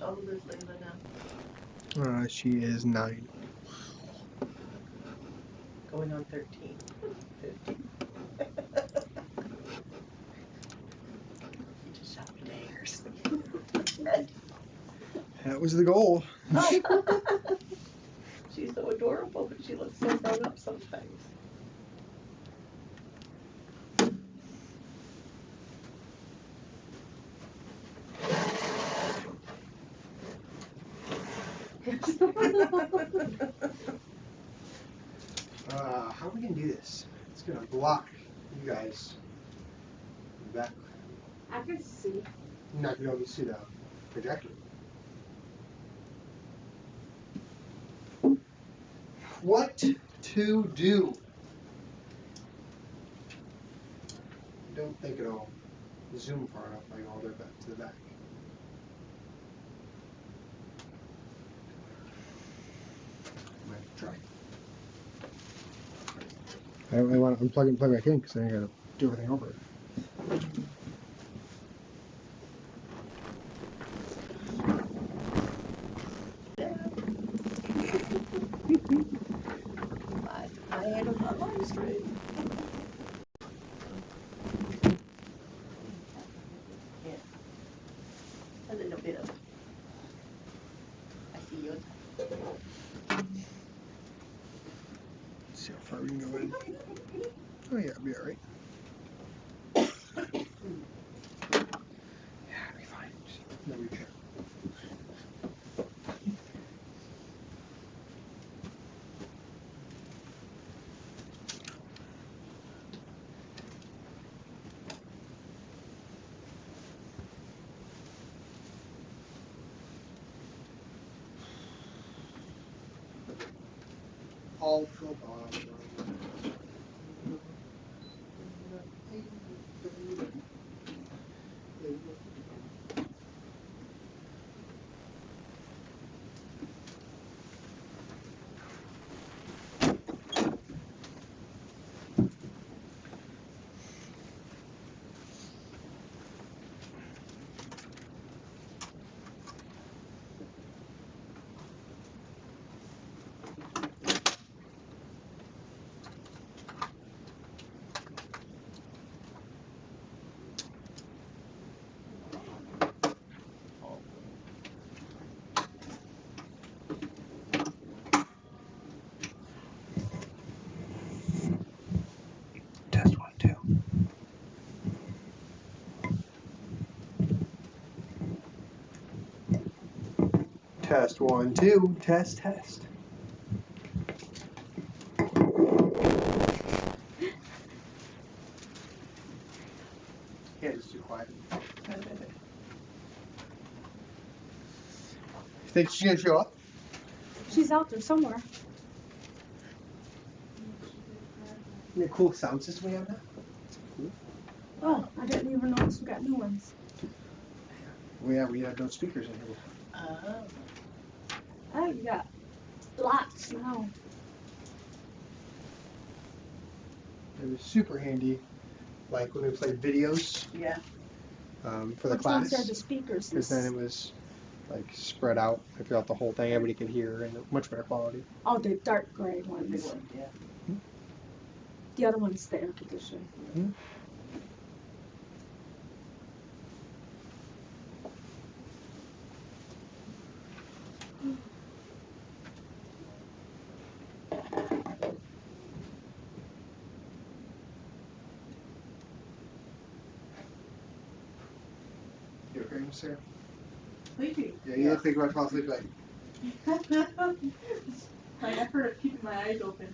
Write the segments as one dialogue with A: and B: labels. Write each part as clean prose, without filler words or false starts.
A: old is Layla now?
B: She is 9.
A: Going on 13. 15. You just shot layers.
B: That was the goal.
A: She's so adorable, but she looks so grown up sometimes.
B: How are we gonna do this? It's gonna block you guys. Back.
C: I can see.
B: You're not gonna be able to see the projector. What to do? Don't think it'll zoom far enough like all the way back to the back. Might try. I want to unplug and plug back in because I gotta do everything over.
A: I had a live stream. Yeah. A little bit of. I see you.
B: Let's see how far we can go in. Oh yeah, it'll be alright. Yeah, it'll be fine. Just no reach. Ultra bottom. Test 1, 2. Test 1, 2. Test. Yeah, just too quiet. You think she's gonna show up?
C: She's out there somewhere.
B: Isn't it a cool sound system we have now? Cool.
C: Oh, I didn't even notice we got new ones.
B: We had no speakers in here.
A: Oh.
C: Oh, you got lots now.
B: It was super handy, like when we played videos.
A: Yeah.
B: For the
C: Which
B: class.
C: ones are the speakers?
B: Because then it was like spread out throughout the whole thing. Everybody could hear and much better quality.
C: Oh, the dark gray
A: Big
C: ones.
A: one, yeah.
C: The other one's the air conditioning.
B: Mm-hmm. You okay, Miss Sarah?
D: Sleepy.
B: Yeah, you look like you're about to fall asleep. Like,
D: My effort of keeping my eyes open.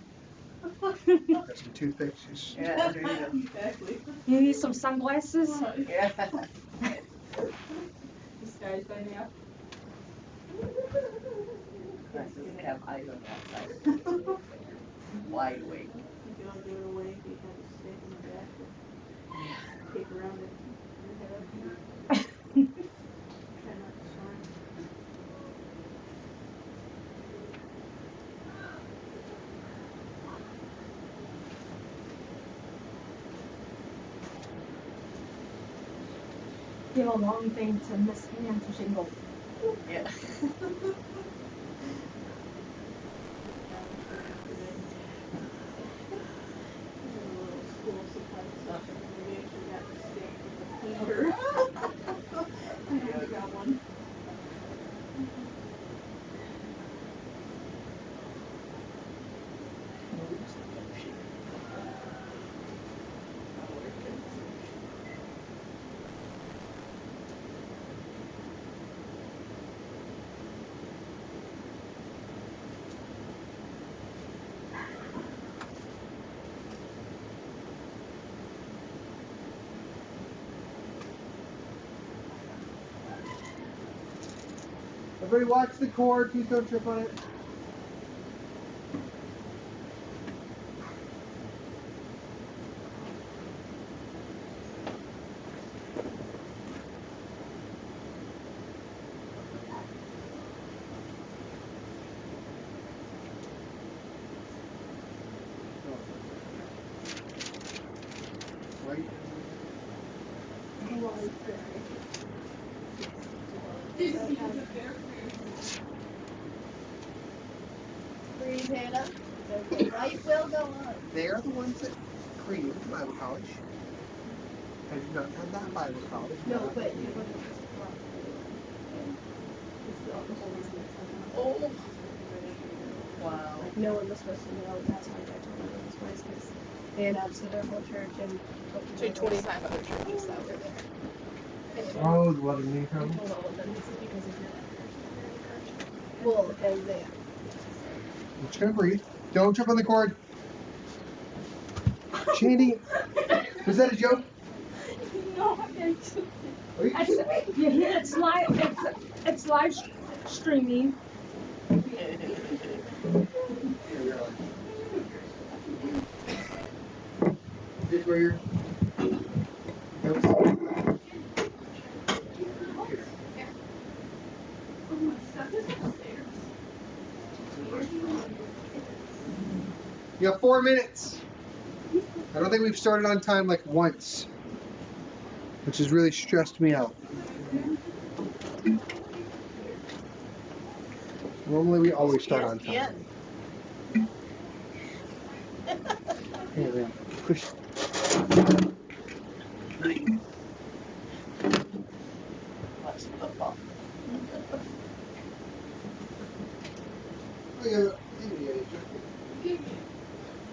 B: got some toothpicks. Just
A: Yeah.
B: there you go.
D: Exactly.
C: You need some sunglasses?
A: Yeah.
D: Disguised by now.
A: Glasses have eyes on the outside. Wide awake.
D: If you don't give it away, you have to stick in the back and tape around it. Your head. Try not to snort.
C: Give a long thing to Miss Ann so she can go.
A: Yeah.
D: School supply stuff, and we actually got the stick with the painter. I know I got one.
B: Everybody watch the cord. Please don't trip on it. Right.
A: Breathe, Hannah. The light will go on.
B: They're the ones that created Bible college. I did not have that Bible college.
D: No, but you wouldn't.
A: Oh. Wow.
C: Like, no one was supposed to know. That's why I told everyone twice, because they announced to their whole church and
E: To 25 other churches that were there.
B: Oh, the Love of
C: I
B: Income.
C: told all of them, this is because of your encouragement.
E: Well, and they.
B: I'm just gonna breathe. Don't trip on the cord. Shandy, was that a joke?
C: No, it's,
B: Are you
C: it's live streaming.
B: This where you're. You have 4 minutes. I don't think we've started on time like once, which has really stressed me out. Normally we always start on time. Here we go. Push.
A: Watch football.
B: Oh, yeah.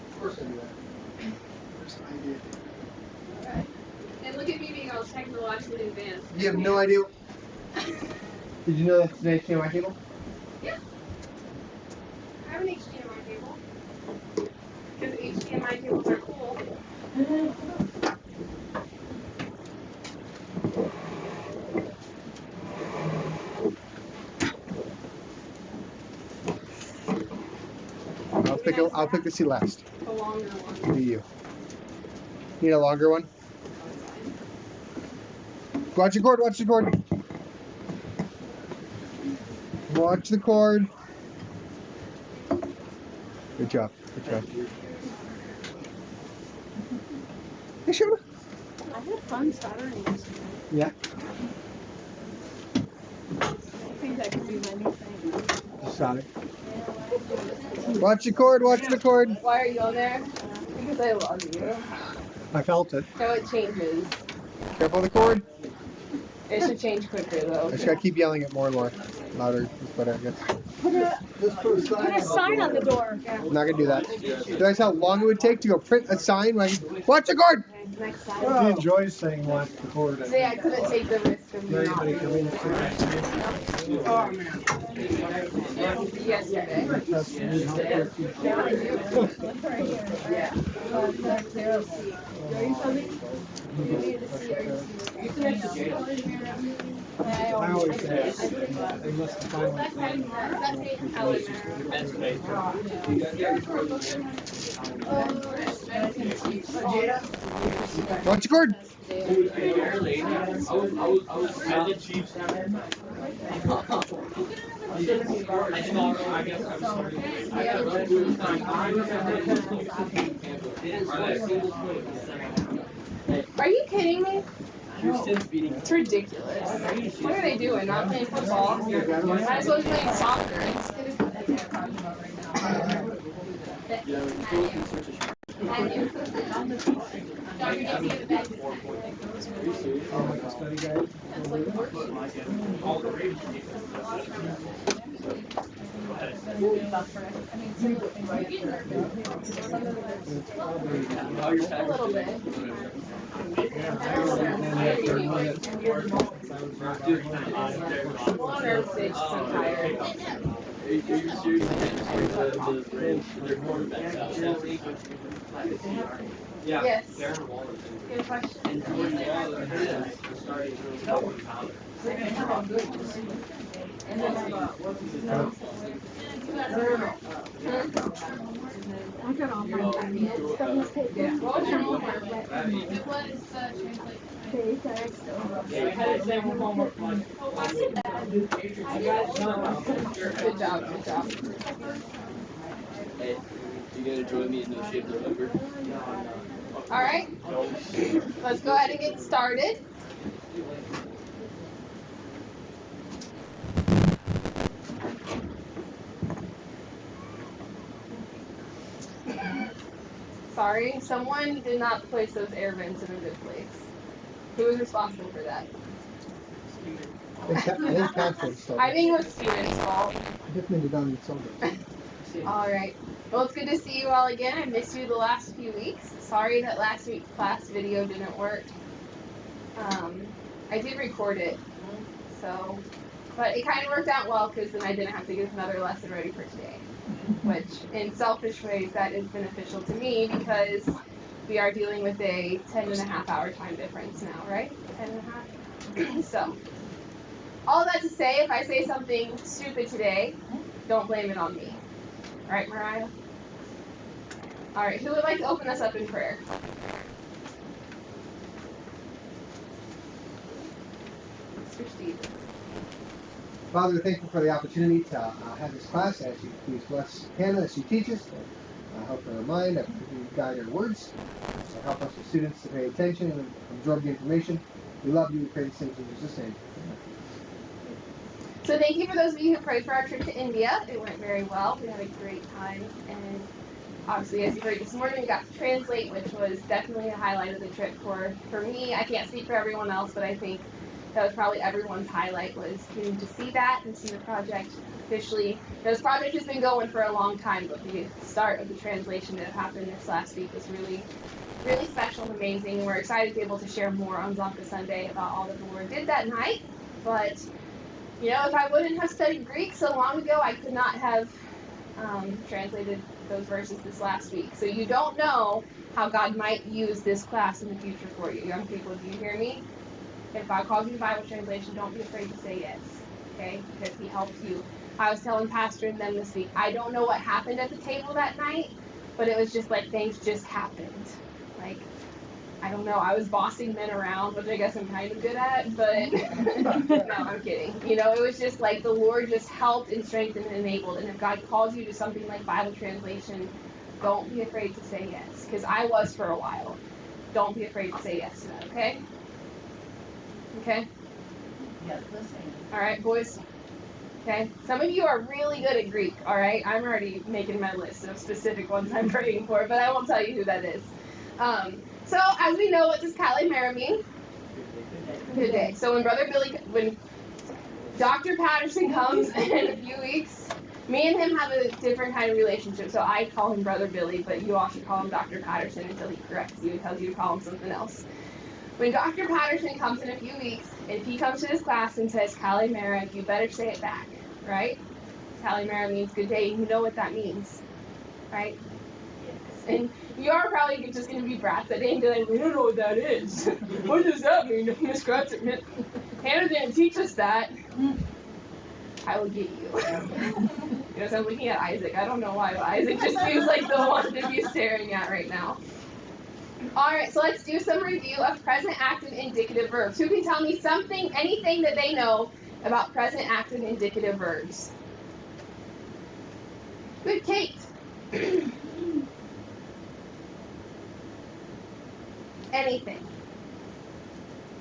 B: Of course I do that. Of course I did.
E: Alright. And look at me being all technologically advanced.
B: You have no idea. Did you know that's today's HDMI cable?
E: Yeah. I have an HDMI cable. Because HDMI cables are cool.
B: I'll pick the seat last.
E: A longer one.
B: Do you? Need a longer one? Watch the cord, watch the cord. Watch the cord. Good job, good job. Hey, Shona.
C: I had fun soldering yesterday.
B: Yeah.
C: I think that could be my new thing.
B: Solid. Watch the cord, watch the cord.
E: Why are you on there? Because I love you.
B: I felt it.
E: So it changes.
B: Careful of the cord.
E: It should change quicker though.
B: I just gotta keep yelling it more and more. Louder is better, I guess.
C: Put a sign on the door.
B: I'm not gonna do that. Do you realize how long it would take to go print a sign? Like, watch the cord!
E: Next
F: He
E: time.
F: enjoys saying watch the cord.
E: See, I couldn't take the risk of you not.
F: Anybody communicating?
E: Oh man. Yesterday.
F: I always say, they must finally.
B: Watch the cord!
E: Are you kidding me?
F: Houston's beating.
C: It's ridiculous. What are they doing? Not playing football? Might as well be playing soccer.
F: Study guide.
C: A little bit. Well, I'm nervous today, just I'm tired. Yes. Good question.
D: I got all my stuff on this paper.
C: What was your homework?
E: It was translate.
D: Okay, text.
C: Good job, good job.
F: Hey, you gonna join me in No Shave November?
C: All right, let's go ahead and get started. Sorry, someone did not place those air vents in a good place. Who was responsible for that?
B: I think Catherine started.
C: I think it was Steven's fault.
B: Definitely done with something.
C: All right. Well, it's good to see you all again. I missed you the last few weeks. Sorry that last week's class video didn't work. I did record it, so, but it kind of worked out well because then I didn't have to get another lesson ready for today. Which, in selfish ways, that is beneficial to me because we are dealing with a 10.5-hour time difference now, right? 10.5. So, all that to say, if I say something stupid today, don't blame it on me. All right, Mariah? All right, who would like to open us up in prayer? Mr. Steve.
B: Father, thank you for the opportunity to have this class. I ask you to please bless Hannah as she teaches. Help her mind, guide her words. Help us as students to pay attention and absorb the information. We love you. We pray these things in Jesus' name.
C: So thank you for those of you who prayed for our trip to India. It went very well. We had a great time. And obviously, as you heard this morning, we got to translate, which was definitely a highlight of the trip for me. I can't speak for everyone else, but I think that was probably everyone's highlight, was getting to see that and see the project officially. This project has been going for a long time, but the start of the translation that happened this last week was really, really special and amazing. And we're excited to be able to share more on Zonka Sunday about all that the Lord did that night. But, you know, if I wouldn't have studied Greek so long ago, I could not have translated those verses this last week. So you don't know how God might use this class in the future for you. Young people, do you hear me? If God calls you to Bible translation, don't be afraid to say yes, okay? Because He helps you. I was telling Pastor and them this week, I don't know what happened at the table that night, but it was just like things just happened. Like, I don't know, I was bossing men around, which I guess I'm kind of good at, but no, I'm kidding. You know, it was just like the Lord just helped and strengthened and enabled. And if God calls you to something like Bible translation, don't be afraid to say yes, because I was for a while. Don't be afraid to say yes to that, okay? Okay?
A: Yes, listening.
C: All right, boys? Okay? Some of you are really good at Greek, all right? I'm already making my list of specific ones I'm praying for, but I won't tell you who that is. So, as we know, what does Kalimera mean? Good day. So when Dr. Patterson comes in a few weeks, me and him have a different kind of relationship. So I call him Brother Billy, but you all should call him Dr. Patterson until he corrects you and tells you to call him something else. When Dr. Patterson comes in a few weeks, if he comes to his class and says Kalimera, you better say it back, right? Kalimera means good day, and you know what that means, right? And you are probably just going to be brats that day and be like, we don't know what that is. What does that mean? Miss Gretzer, Hannah didn't teach us that. I will get you. You know, so I'm looking at Isaac. I don't know why, but Isaac just seems like the one to be staring at right now. Alright, so let's do some review of present active indicative verbs. Who can tell me something, anything that they know about present active indicative verbs? Good, Kate. Anything.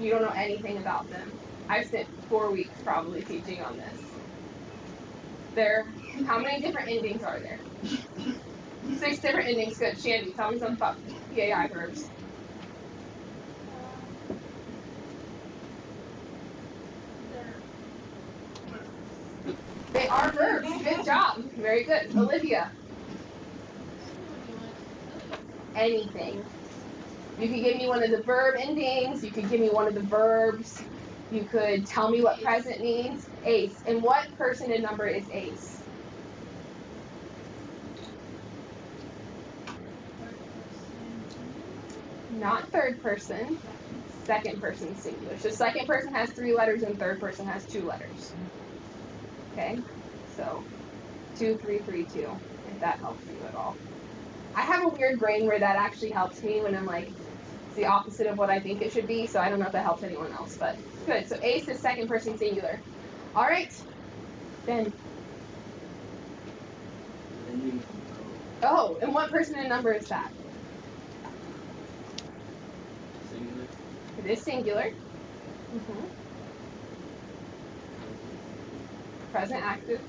C: You don't know anything about them. I've spent 4 weeks probably teaching on this. How many different endings are there? 6 different endings. Good. Shandy, tell me something about PAI verbs. They are verbs. Good job. Very good. Olivia. Anything. You could give me one of the verb endings. You could give me one of the verbs. You could tell me what present means. Ace. And what person and number is ace? Not third person. Second person singular. So second person has 3 letters and third person has 2 letters. Okay? So 2, 3, 3, 2. If that helps you at all. I have a weird brain where that actually helps me when I'm like, it's the opposite of what I think it should be, so I don't know if that helps anyone else, but good. So ace is second person singular. All right, Ben. Oh, and what person and number is that?
F: Singular.
C: It is singular. Present active.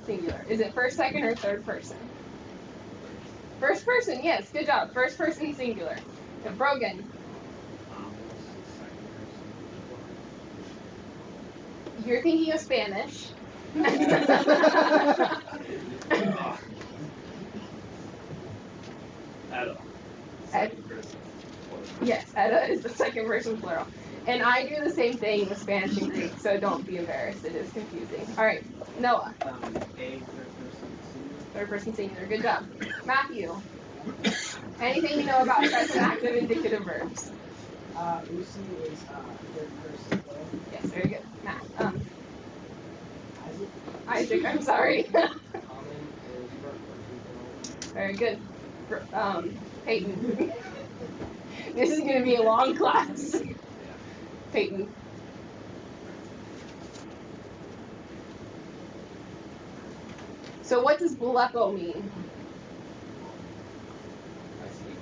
C: Singular. Is it first, second, or third person? First person, yes, good job. First person singular. And Brogan. You're thinking of Spanish. Yes, Eda is the second person plural. And I do the same thing with Spanish and Greek, so don't be embarrassed. It is confusing. All right, Noah. Third person singular. Good job. Matthew. Anything you know about present active indicative verbs?
G: Lucy is third person.
C: Yes, very good. Matt. Isaac, I'm sorry. Very good. Peyton. This is going to be a long class. Peyton. So what does blepo mean?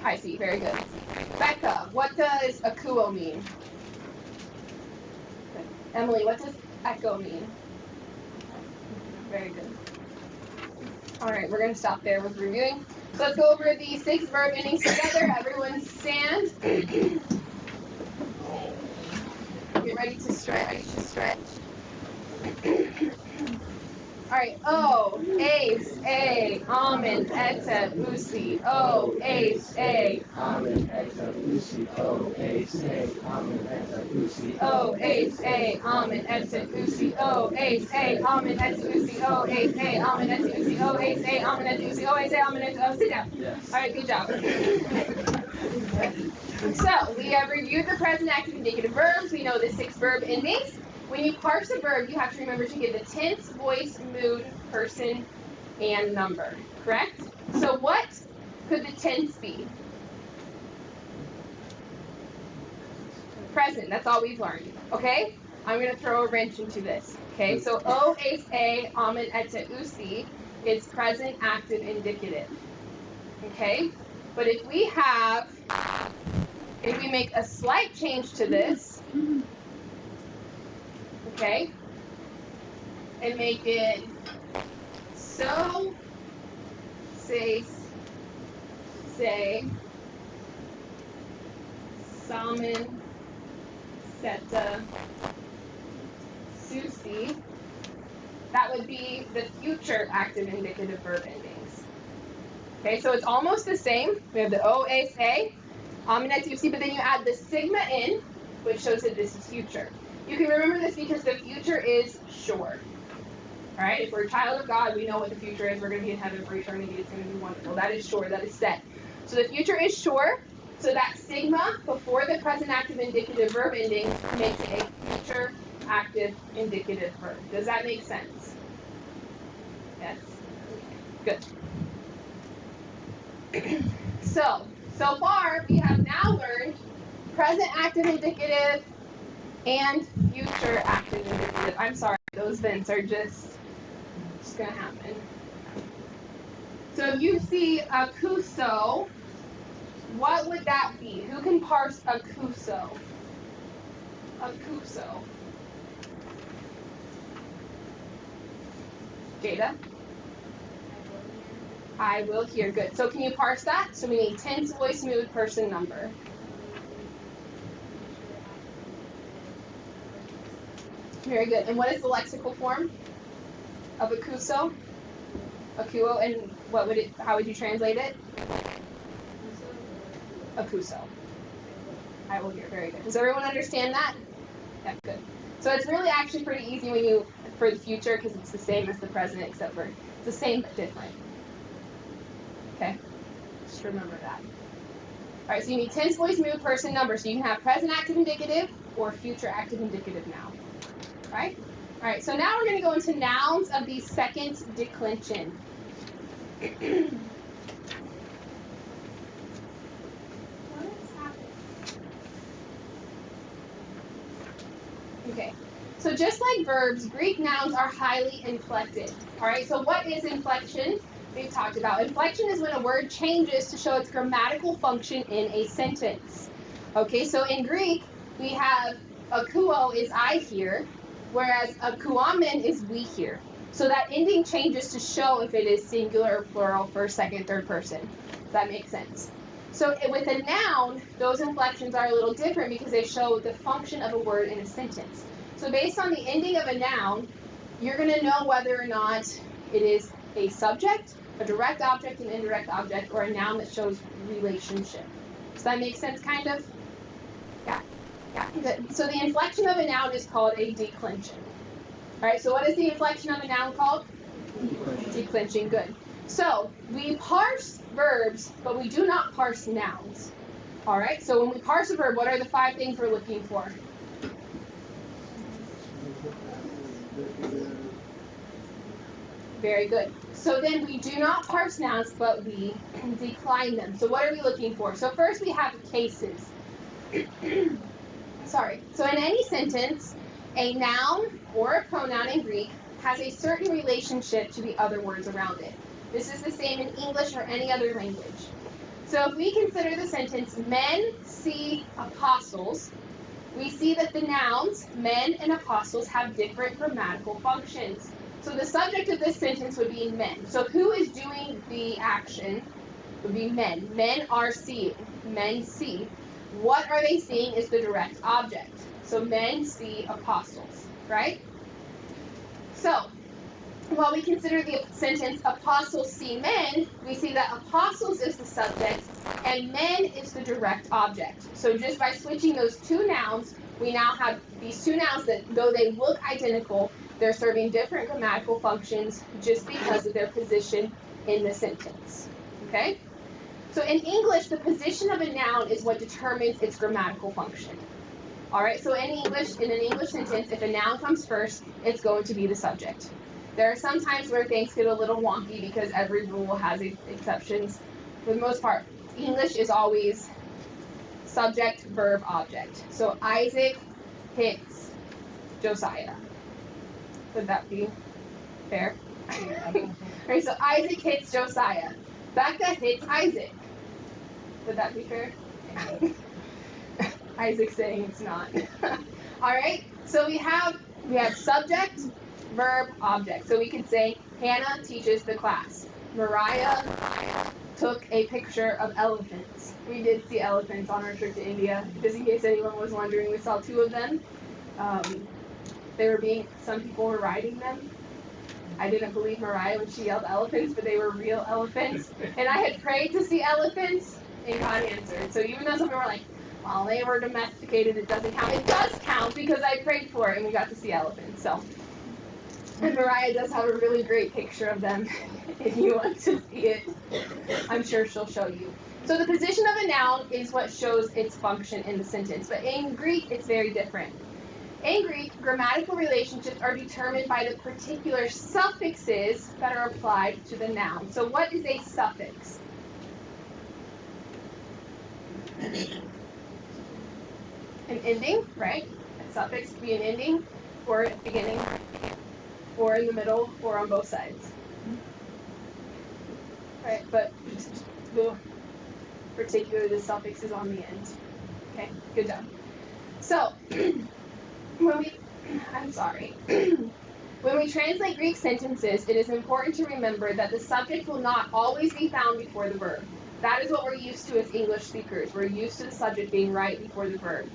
C: I see. Very good. Becca, what does akuo mean? Good. Emily, what does echo mean? Very good. All right, we're going to stop there with reviewing. So let's go over the 6 verb endings together. Everyone stand. Get ready to stretch. All right. O, ace, a, almond, eta, usi. O, ace, a,
B: Almond, eta, usi. O, ace, a, almond, eta, usi.
C: O, ace, a, almond, eta, usi. O, ace, a, almond, eta, usi. O, ace, a, almond, eta, usi. O, ace, a, almond, eta, usi. O, ace, a, almond, eta, usi. Sit down.
F: Yes.
C: All right. Good job. So we have reviewed the present active indicative verbs. We know the 6 verb endings. When you parse a verb, you have to remember to give the tense, voice, mood, person, and number. Correct? So what could the tense be? Present. That's all we've learned. Okay? I'm going to throw a wrench into this. Okay? So o, ace, a, amen, eta, usi is present active indicative. Okay? But if we make a slight change to this, okay, and make it so, say, salmon, seta, susi, that would be the future active indicative verb endings. Okay, so it's almost the same. We have the o, ace, a, aminet, usi, but then you add the sigma in, which shows that this is future. You can remember this because the future is sure. All right, if we're a child of God, we know what the future is. We're going to be in heaven for eternity. It's going to be wonderful. That is sure. That is set. So the future is sure. So that sigma before the present active indicative verb ending makes it a future active indicative verb. Does that make sense? Yes? Okay. Good. So far, we have now learned present active indicative and future active indicative. I'm sorry, those vents are just going to happen. So if you see akuso, what would that be? Who can parse akuso? Akuso. Jada? I will hear. Good. So can you parse that? So we need tense, voice, mood, person, number. Very good. And what is the lexical form of akuso? Akuo, and what would it? How would you translate it? Akuso. I will hear. Very good. Does everyone understand that? Yeah, good. So it's really actually pretty easy when you, for the future, because it's the same as the present, except for it's the same but different. Okay? Just remember that. All right, so you need tense, voice, mood, person, number. So you can have present active indicative or future active indicative now. Right? All right, so now we're going to go into nouns of the second declension.
E: What is happening?
C: Okay, so just like verbs, Greek nouns are highly inflected. All right, so what is inflection? We've talked about. Inflection is when a word changes to show its grammatical function in a sentence. Okay, so in Greek, we have akuo is I here, whereas akuamen is we here. So that ending changes to show if it is singular or plural, first, second, third person. Does that make sense? So with a noun, those inflections are a little different because they show the function of a word in a sentence. So based on the ending of a noun, you're going to know whether or not it is a subject, a direct object, an indirect object, or a noun that shows relationship. Does that make sense, kind of? Yeah. Yeah. Good. So the inflection of a noun is called a declension. All right, so what is the inflection of a noun called? Declension. Good. So we parse verbs, but we do not parse nouns. All right, so when we parse a verb, what are the 5 things we're looking for? Very good. So then we do not parse nouns, but we decline them. So what are we looking for? So first we have cases. Sorry. So in any sentence, a noun or a pronoun in Greek has a certain relationship to the other words around it. This is the same in English or any other language. So if we consider the sentence, men see apostles, we see that the nouns, men and apostles, have different grammatical functions. So the subject of this sentence would be men. So who is doing the action would be men. Men are seeing. Men see. What are they seeing is the direct object. So men see apostles, right? So while we consider the sentence apostles see men, we see that apostles is the subject and men is the direct object. So just by switching those two nouns, we now have these two nouns that, though they look identical, they're serving different grammatical functions just because of their position in the sentence. Okay? So in English, the position of a noun is what determines its grammatical function. All right, so in English, in an English sentence, if a noun comes first, it's going to be the subject. There are some times where things get a little wonky because every rule has exceptions. For the most part, English is always subject, verb, object. So Isaac hits Josiah. Would that be fair? All right, so Isaac hits Josiah. Becca hits Isaac. Would that be fair? Isaac's saying it's not. All right, so we have subject, verb, object. So we could say Hannah teaches the class. Mariah took a picture of elephants. We did see elephants on our trip to India. Just in case anyone was wondering, we saw 2 of them. Some people were riding them. I didn't believe Mariah when she yelled elephants, but they were real elephants. And I had prayed to see elephants, and God answered. So even though some people were like, well, they were domesticated, it doesn't count. It does count because I prayed for it, and we got to see elephants. So, and Mariah does have a really great picture of them. If you want to see it, I'm sure she'll show you. So the position of a noun is what shows its function in the sentence. But in Greek, it's very different. In Greek, grammatical relationships are determined by the particular suffixes that are applied to the noun. So what is a suffix? An ending, right? A suffix could be an ending, or at the beginning, or in the middle, or on both sides. Right, but particularly the suffix is on the end. Okay, good job. So, I'm sorry. When we translate Greek sentences, it is important to remember that the subject will not always be found before the verb. That is what we're used to as English speakers. We're used to the subject being right before the verb.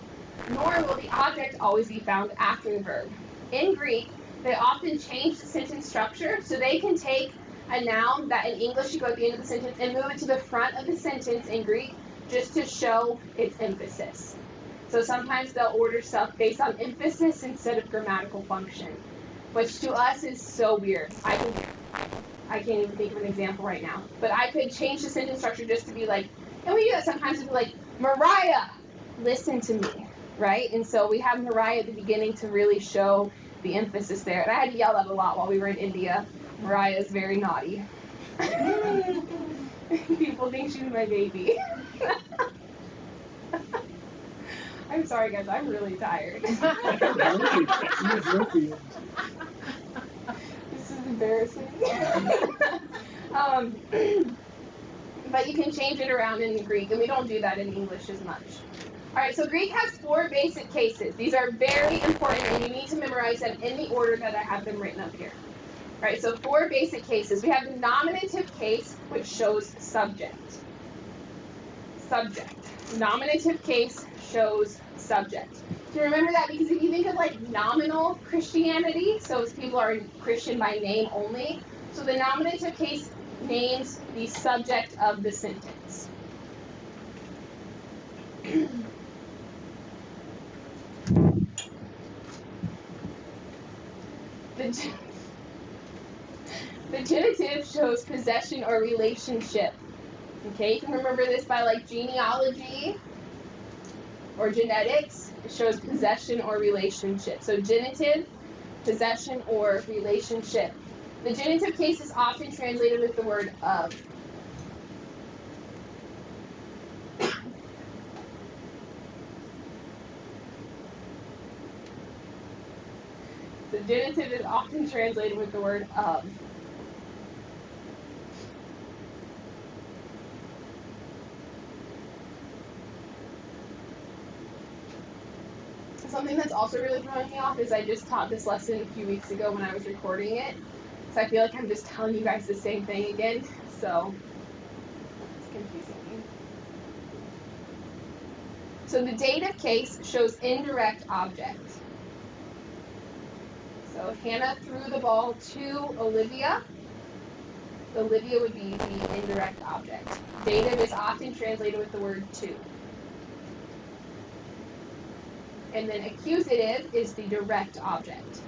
C: Nor will the object always be found after the verb. In Greek, they often change the sentence structure so they can take a noun that in English should go at the end of the sentence and move it to the front of the sentence in Greek just to show its emphasis. So sometimes they'll order stuff based on emphasis instead of grammatical function, which to us is so weird. I can't even think of an example right now, but I could change the sentence structure just to be like, and we do that sometimes to be like, Mariah, listen to me, right? And so we have Mariah at the beginning to really show the emphasis there. And I had to yell that a lot while we were in India. Mariah is very naughty. People think she's my baby. I'm sorry, guys. I'm really tired. This is embarrassing. But you can change it around in Greek, and we don't do that in English as much. All right, so Greek has 4 basic cases. These are very important, and you need to memorize them in the order that I have them written up here. All right, so 4 basic cases. We have the nominative case, which shows subject. Subject. Nominative case shows subject. So remember that because if you think of like nominal Christianity, so people are Christian by name only, so the nominative case names the subject of the sentence. The genitive shows possession or relationship. Okay, you can remember this by like genealogy or genetics. It shows possession or relationship. So genitive, possession, or relationship. The genitive case is often translated with the word of. The genitive is often translated with the word of. Something that's also really throwing me off is I just taught this lesson a few weeks ago when I was recording it. So I feel like I'm just telling you guys the same thing again. So it's confusing me. So the dative case shows indirect object. So Hannah threw the ball to Olivia. Olivia would be the indirect object. Dative is often translated with the word to. And then accusative is the direct object.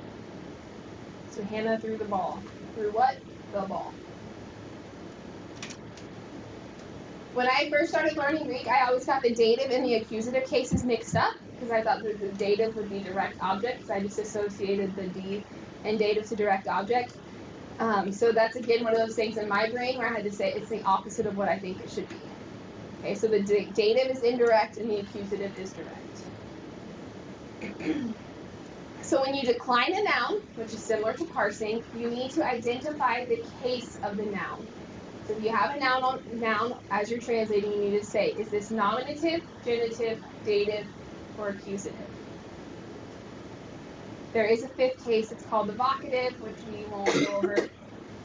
C: So Hannah threw the ball. Threw what? The ball. When I first started learning Greek, I always got the dative and the accusative cases mixed up because I thought that the dative would be direct object. So I just associated the D and dative to direct object. So that's again one of those things in my brain where I had to say it's the opposite of what I think it should be. Okay, so the dative is indirect and the accusative is direct. So when you decline a noun, which is similar to parsing, you need to identify the case of the noun. So if you have a noun as you're translating, you need to say, is this nominative, genitive, dative, or accusative? There is a 5th case, it's called the vocative, which we won't go over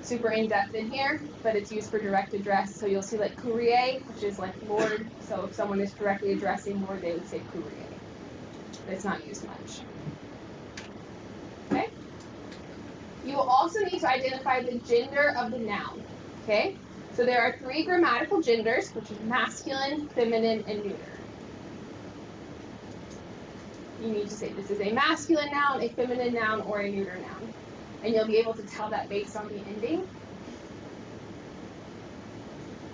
C: super in-depth in here, but it's used for direct address. So you'll see like Kyrie, which is like Lord. So if someone is directly addressing Lord, they would say Kyrie. But it's not used much. Okay? You will also need to identify the gender of the noun. Okay? So there are 3 grammatical genders, which is masculine, feminine, and neuter. You need to say this is a masculine noun, a feminine noun, or a neuter noun. And you'll be able to tell that based on the ending.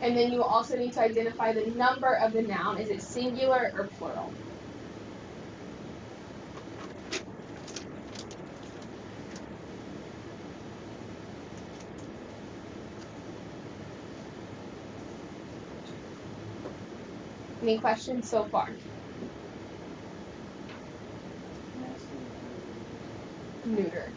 C: And then you will also need to identify the number of the noun. Is it singular or plural? Any questions so far? Neuter.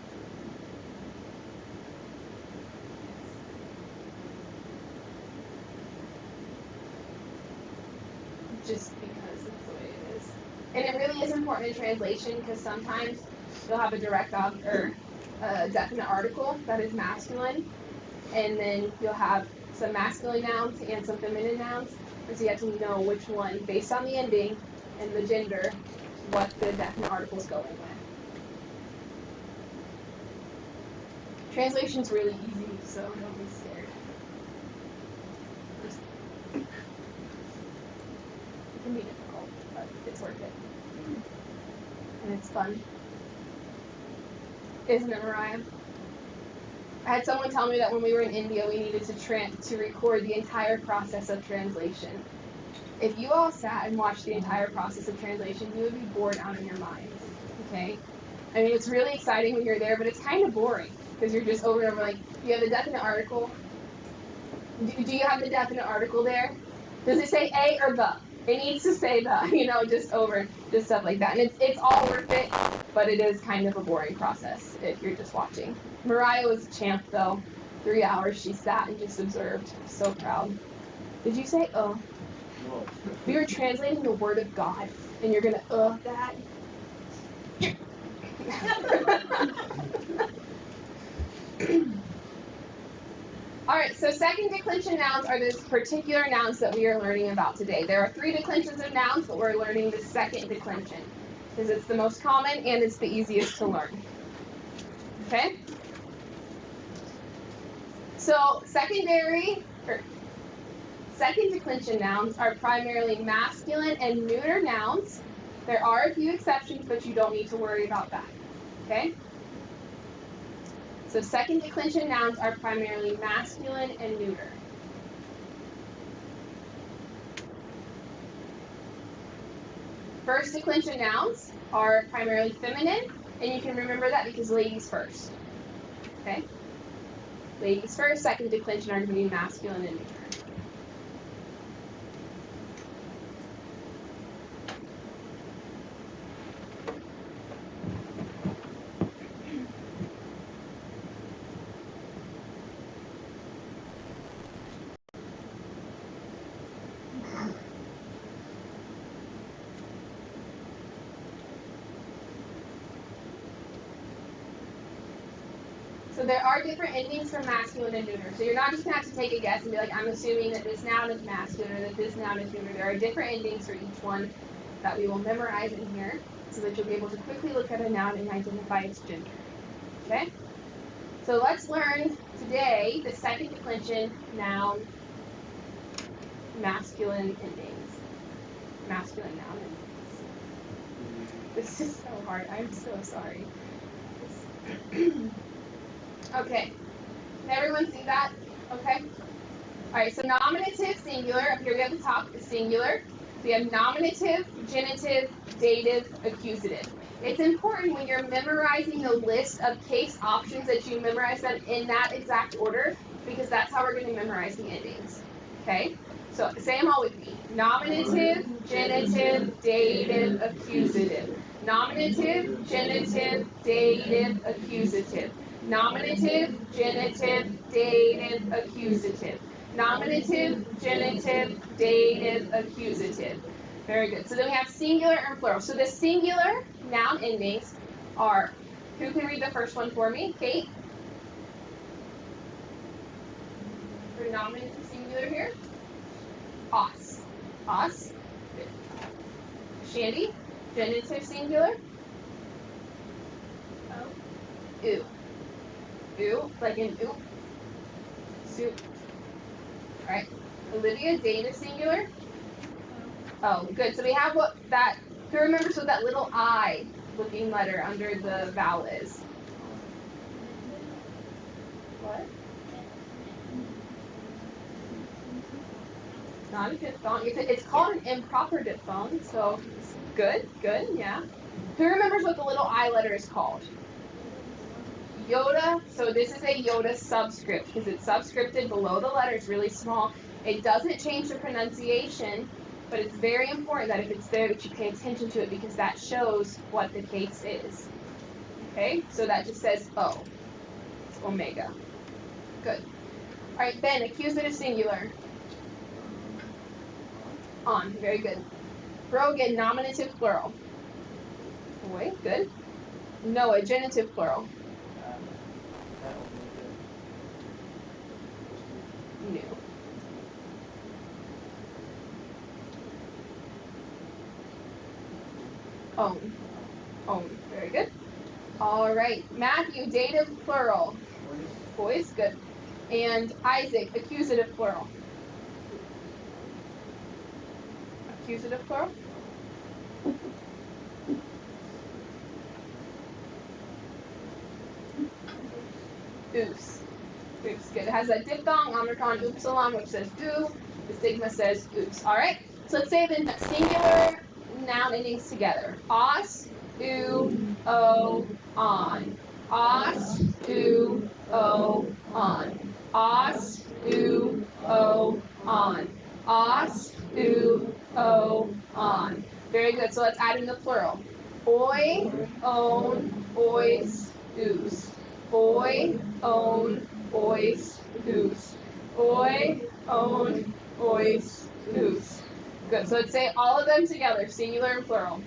C: Just because it's the way it is. And it really is important in translation because sometimes you'll have a direct or a definite article that is masculine, and then you'll have some masculine nouns and some feminine nouns, and so you have to know which one, based on the ending and the gender, what the definite article is going with. Translation's really easy, so don't be scared. It can be difficult, but it's worth it. And it's fun. Isn't it, Mariah? I had someone tell me that when we were in India, we needed to record the entire process of translation. If you all sat and watched the entire process of translation, you would be bored out of your minds, okay? I mean, it's really exciting when you're there, but it's kind of boring, because you're just over and over, like, you have the definite article. Do you have the definite article there? Does it say a or the? It needs to say the, just over, just stuff like that. And it's all worth it, but it is kind of a boring process if you're just watching. Mariah was a champ, though. 3 hours she sat and just observed. So proud. Did you say oh? We were translating the word of God, and you're gonna that? Alright, so second declension nouns are those particular nouns that we are learning about today. There are 3 declensions of nouns, but we're learning the second declension, because it's the most common and it's the easiest to learn. Okay? So second declension nouns are primarily masculine and neuter nouns. There are a few exceptions, but you don't need to worry about that. Okay? So second declension nouns are primarily masculine and neuter. First declension nouns are primarily feminine, and you can remember that because ladies first. Okay? Ladies first, second declension are going to be masculine and neuter. So there are different endings for masculine and neuter. So you're not just going to have to take a guess and be like, I'm assuming that this noun is masculine or that this noun is neuter. There are different endings for each one that we will memorize in here so that you'll be able to quickly look at a noun and identify its gender. Okay? So let's learn today the second declension noun masculine endings. Masculine noun endings. This is so hard. I'm so sorry. Okay, can everyone see that? Okay. Alright, so nominative, singular, up here at the top is singular. So you have nominative, genitive, dative, accusative. It's important when you're memorizing the list of case options that you memorize them in that exact order, because that's how we're going to memorize the endings. Okay? So say them all with me. Nominative, genitive, dative, accusative. Nominative, genitive, dative, accusative. Nominative, genitive, dative, accusative. Nominative, genitive, dative, accusative. Very good. So then we have singular and plural. So the singular noun endings are, who can read the first one for me? Kate? For nominative singular here? Os. Os. Shandy? Genitive singular? Oh. Ooh. Ooh, like an oop. Soup. Alright. Olivia, dative singular? Oh, good. So we have who remembers what that little I looking letter under the vowel is? What? It's not a diphthong. It's called an improper diphthong, so good, yeah. Who remembers what the little I letter is called? Yoda, so this is a Yoda subscript because it's subscripted below the letter. It's really small. It doesn't change the pronunciation, but it's very important that if it's there that you pay attention to it because that shows what the case is. Okay, so that just says O. It's omega. Good. All right, Ben, accusative singular. On, very good. Brogan, nominative plural. Oi, good. Noah, genitive plural. New. Own. Own. Very good. All right. Matthew, dative plural. Boys, good. And Isaac, accusative plural. Accusative plural. Oos. Oos, good. It has a diphthong, omicron, upsilon, which says do. The sigma says oos. All right. So let's say the singular noun endings together. Os, oo, o, on. Os, oo, o, on. Os, oo, o, on. Os, oo, o, on. Very good. So let's add in the plural. Oi, own, ois, oos. Oi, own, ois, oos. Oi, own, ois, oos. Good. So let's say all of them together, singular and plural.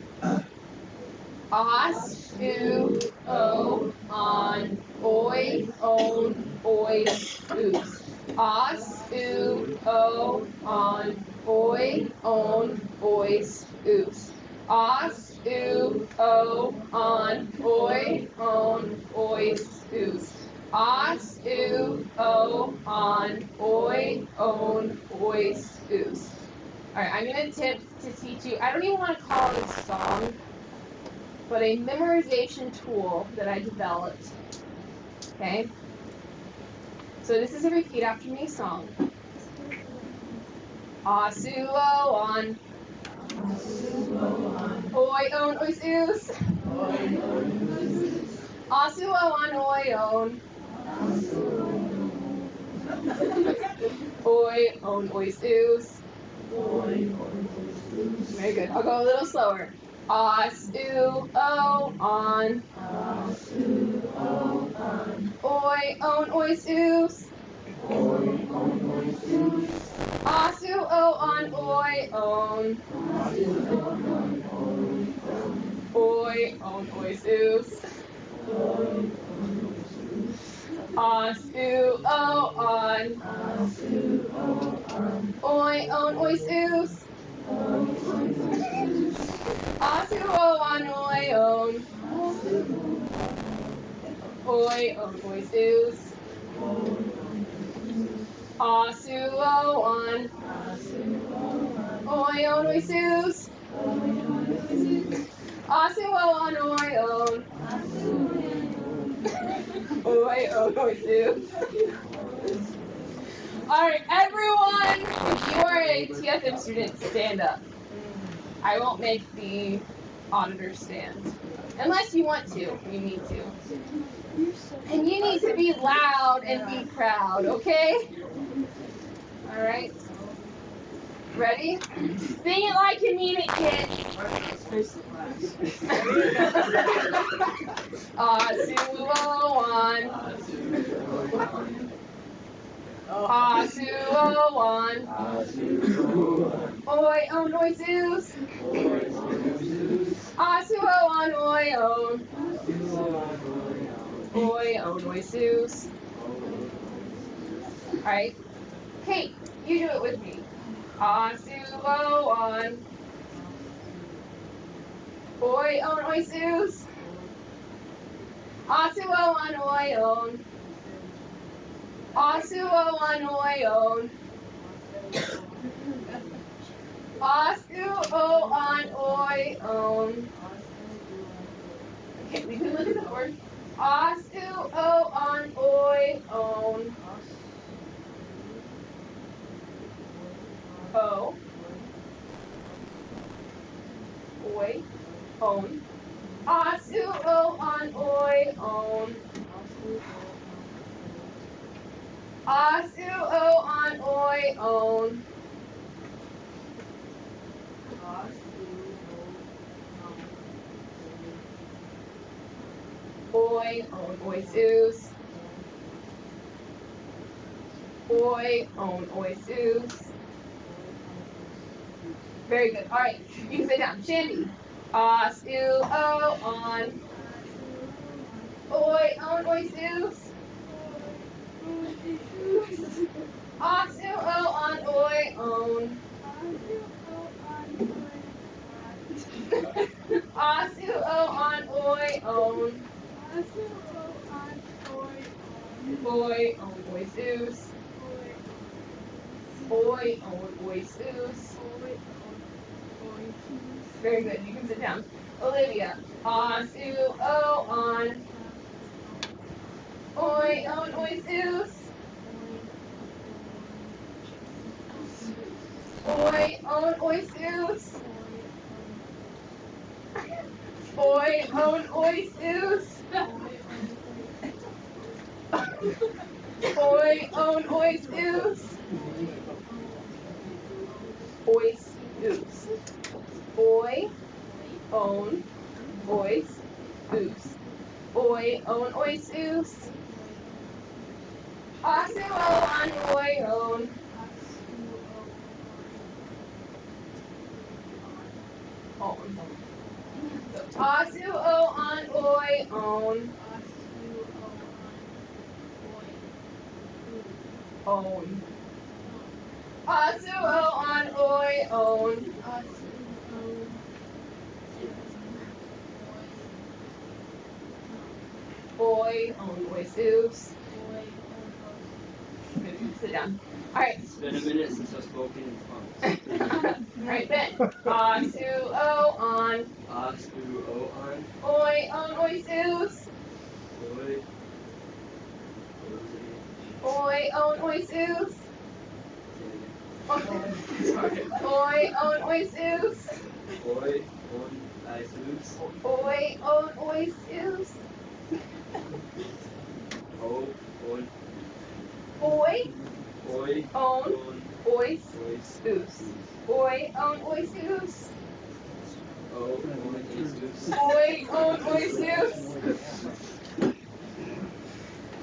C: Os, oo, o, on, oi, own, ois, oos. Os, oo, o, on, oi, own, ois, oos. Os, oo, o, on, oi, own, ois, oos. Os, oo, o, on, oi, own, ois, oos. Alright, I'm going to attempt to teach you, I don't even want to call it a song, but a memorization tool that I developed. Okay? So this is a repeat after me song. Asuo on. Oi own ois oos. Asuo on oi own. Oi own ois oos. Very good. I'll go a little slower. Asuo on. Oi own ois oos. Asuo on oi own. Oi own ois oos. Asuo on. Oi own ois oos. Asuo on oi own. Oi own ois oos. Asuo on. Oi own ois oos. Asuo on oi own. Oi own ois oos. Alright, everyone, if you are a TFM student, stand up. I won't make the auditor stand. Unless you want to, you need to. And you need to be loud and be proud, okay? Alright. Ready? Sing it like you mean it, kids. Asuo on. Asuo on. Oi own ois oos. Asuo on oi own. Oi own ois oos. Alright. Kate, you do it with me. Asuo on. Oi own ois oos. Asuo on oi own. Asuo on oi own. Asuo on oi own. Okay, we can look at the board. Asuo on oi own. O. Oi. Own. Asuo on oi own. Asuo on oi own. Oi own ois oos. Oi own ois oos. Very good. All right, you can sit down. Shandy. Os, oo, on. Oi, on, ois, oos. Os, oo, on, oi, on. Os, oo, on, oi, on. Oi, on, ois, oos. Oi, on, ois, oos. Very good. You can sit down. Olivia. Os, oo, on. Oi, on, ois, oos. Oi, on, ois, oos. Oi, on, ois, oos. Oi, on, ois, oos. Ois, oos. Oi, on, ois, oos. Oi, on, ois, oos. Os, oo, on, oi, on. On. Os, oo, on, oi, on. On. Os, oo, on, oi, on. Oi, on, ois, oos. Sit down. All right.
F: It's been a minute since I've spoken in tongues.
C: All right, Ben. Os, oo, on.
F: Os, oo, on.
C: Oi, on, ois, oos.
F: Oi.
C: Oi, on, ois, oos.
F: Sorry.
C: Oi, on, ois, oos.
F: Oi, on, ice loose.
C: Oi, on, ois, oos.
F: O, on.
C: Oi,
F: Oi,
C: on,
F: on,
C: ois,
F: ois.
C: oos. Oi, on, ois, oos.
F: O, on, is loose.
C: Oi, on, ois, oos.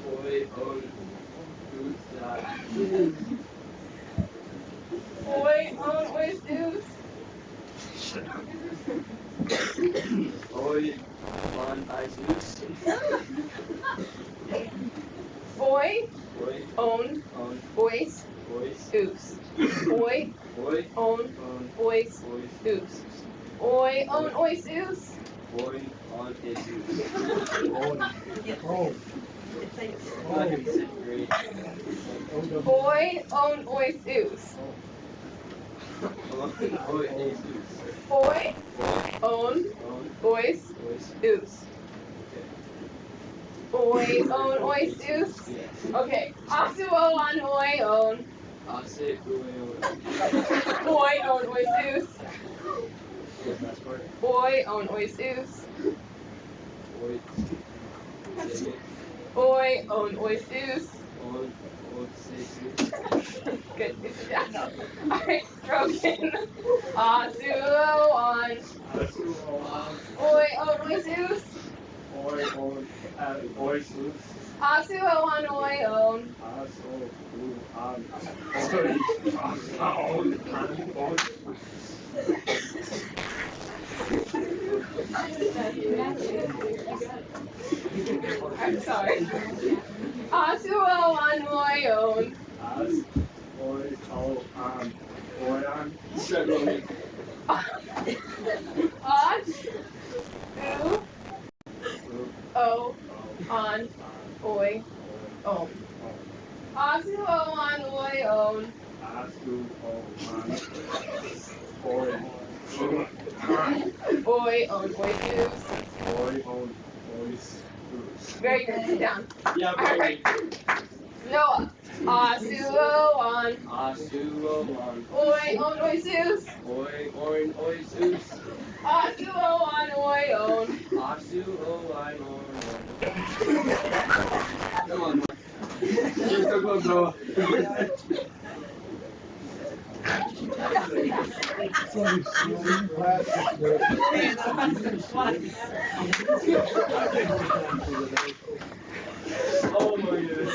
F: Oi, on, loose.
C: Oi, on, ois, oos.
F: Oi, on, ice loose.
C: Oi,
F: Oi,
C: on,
F: on,
C: ois,
F: ois.
C: oos. Oi,
F: Oi,
C: on,
F: on,
C: ois,
F: ois.
C: oos. Oi, on, ois, oos.
F: Oi, on, is loose.
B: Oh.
A: It's like
F: I'm not gonna be second grade.
C: Oi, on, ois, oos.
F: Oi, is loose.
C: Oi, on,
F: On,
C: ois,
F: ois.
C: oos. Oi, on, ois, oos.
F: Yes.
C: Okay. Os, oo, on, oi, on.
F: Ase, oi, on.
C: Oi, on, ois, oos.
F: Yes, that's part.
C: Oi, on, ois, oos.
F: Oi. Say it.
C: Oi, on, ois, oos.
F: On, say it.
C: Good. Yeah. All right. Broken. Os, oo, on.
F: Asu, on.
C: Oi, on, ois, oos.
F: Oi, on. Oi, loose.
C: Os, oo, on, oi, on.
F: Aso, on. Oi, on.
C: I'm sorry. Os, oo, on, oi, on.
F: As, oi, on. Oi, on. Struggling.
C: Os, oo, o, on, oi, on. Os, oo, on, oi, on.
F: Asu, on. Oi.
C: Oi, on, ois, oos.
F: Oi, on. Ois.
C: Very good. Sit down.
F: Yeah,
C: All right. Noah. Os, oo, on.
F: Asu, on.
C: Oi, on, ois, oos.
F: Oi, on. Ois, oos.
C: Os, oo, on, oi, on.
F: Asu, on. Come on. You're so close, Noah. Oh my goodness.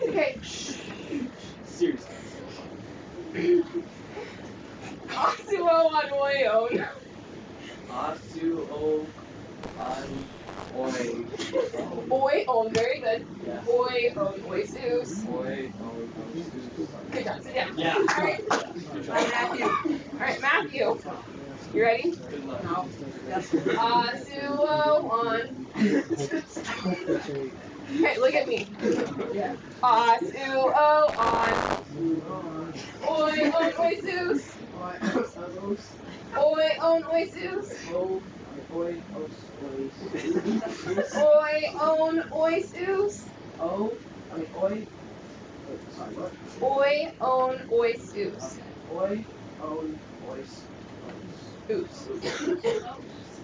C: Okay.
F: Seriously.
C: Asuo on oion.
A: Asuo on oi.
C: Oion, very good.
A: Yes.
C: Oion, oisus.
A: Oi on oisus.
C: Good job, sit down.
A: Yeah.
C: Alright. Alright, Matthew. You ready?
A: Good luck.
D: No. Yes.
C: Asuo on. Hey, look at me.
D: Yeah.
C: Asuo on. Oi on oisus. Oi on oisus. Oi on oisus. Oi on oisus. Oops.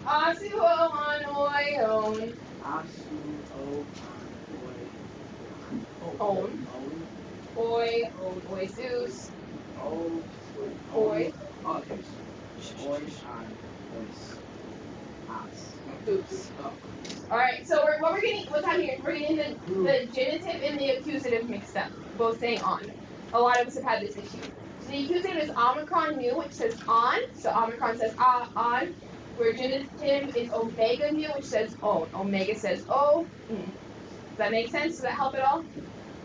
C: Asuo on oion. On. Oi on oisus. Oi. Oops. Alright, so what's happening here? We're getting the genitive and the accusative mixed up, both saying on. A lot of us have had this issue. So the accusative is omicron nu, which says on, so omicron says on, where genitive is omega nu, which says on. Omega says o. Does that make sense? Does that help at all?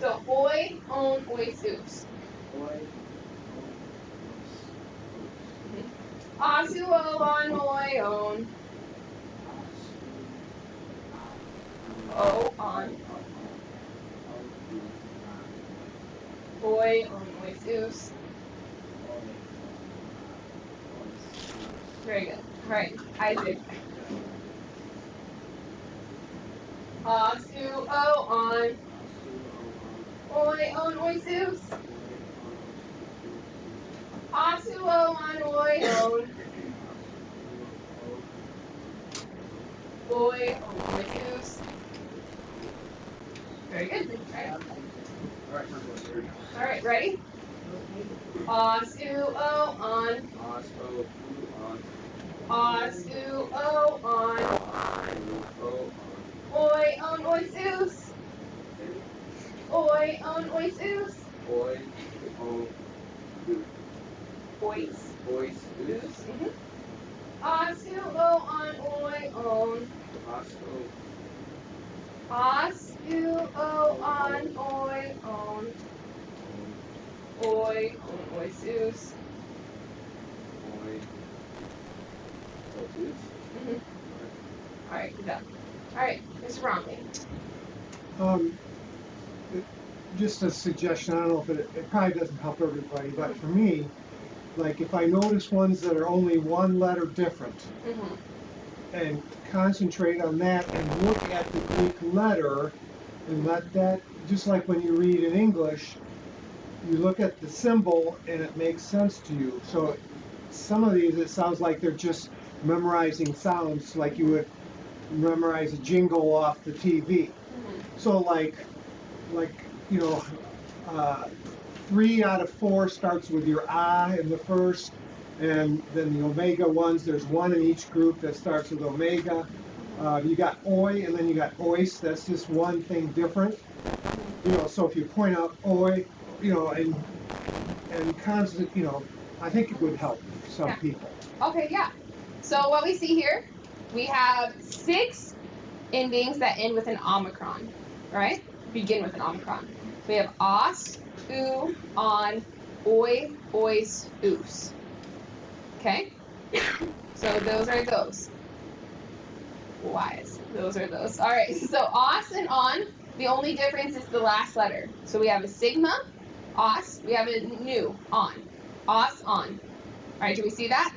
C: So oi, on, oisus. Asuo on oion. O on. Oi on oisus. Very good. Alright, Isaac. Asuo on. Oi on oisus. Asuo on oion. Oi on oisus. Very good. Alright, ready? Asuo on. Asuo on. Oi on oisus. Oi on oisus. Ois. Asuo on oion. Asuo on oion. Oi on oisus. Alright, good job. Alright, Mr. Bromley.
B: Just a suggestion, I don't know if it probably doesn't help everybody, but for me, like if I notice ones that are only one letter different, and concentrate on that and look at the Greek letter and let that, just like when you read in English, you look at the symbol and it makes sense to you. So some of these, it sounds like they're just memorizing sounds like you would memorize a jingle off the TV. So like 3 out of 4 starts with your ah in the first, and then the omega ones, there's one in each group that starts with omega. You got oi, and then you got ois, that's just one thing different. So if you point out oi, and constant, I think it would help some people.
C: Okay, yeah. So what we see here, we have 6 endings that end with an omicron, right? Begin with an omicron. We have os, u, on, oi, ois, us. Okay? So those are those. Wise. Those are those. All right. So os and on, the only difference is the last letter. So we have a sigma, os. We have a nu, on. Os, on. All right. Do we see that?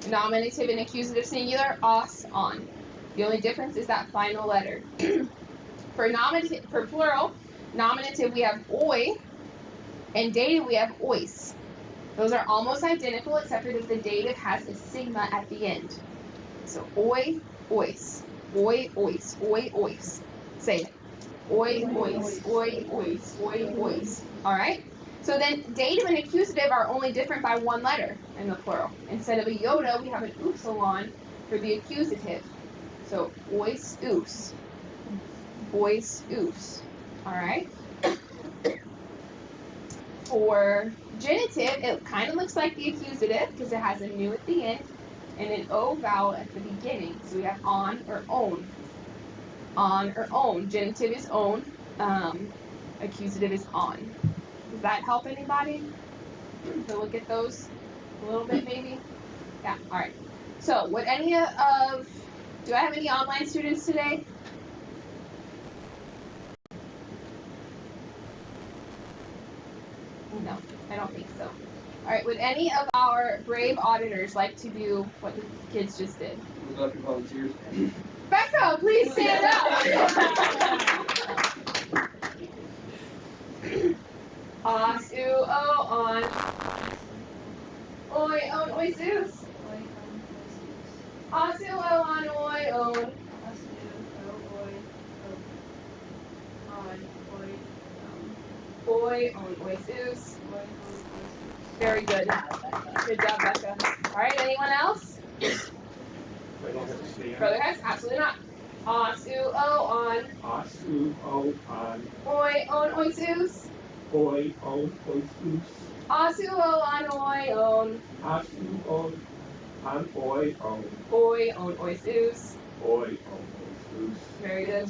C: Nominative and accusative singular, os, on. The only difference is that final letter. For plural, nominative we have oi, and dative we have ois. Those are almost identical except for that the dative has a sigma at the end. So oi, ois, oi, ois, oi, ois. Say it. Oi, ois, oi, ois, oi, ois. All right? So then dative and accusative are only different by one letter in the plural. Instead of a iota, we have an upsilon for the accusative. So ois, us. Ois, us. All right? For Genitive, it kind of looks like the accusative because it has a nu at the end and an O vowel at the beginning. So we have on or own. On or own. Genitive is own. Accusative is on. Does that help anybody? To look at those a little bit maybe? Yeah, alright. So would any of, do I have any online students today? No, I don't think so. Alright, would any of our brave auditors like to do what the kids just did?
F: We'd love your volunteers.
C: Becca, please stand up! Os, u, o, on. Oi, on, oi, Zeus. Os, u, o, on, oi, on. Oi, on, oi, Zeus. Very good. Good job, Becca. Alright, anyone else? Brother Hex? Absolutely not. Os, u, o, on.
H: Os, u, o, on.
C: Oi, on, oi, Zeus.
H: Oi, on, oi, Zeus.
C: Os, u, o, on, oi, on.
H: Os, u, o, on, oi, on.
C: Oi, on, oi, Zeus.
H: Oi, on, oi, Zeus.
C: Very good.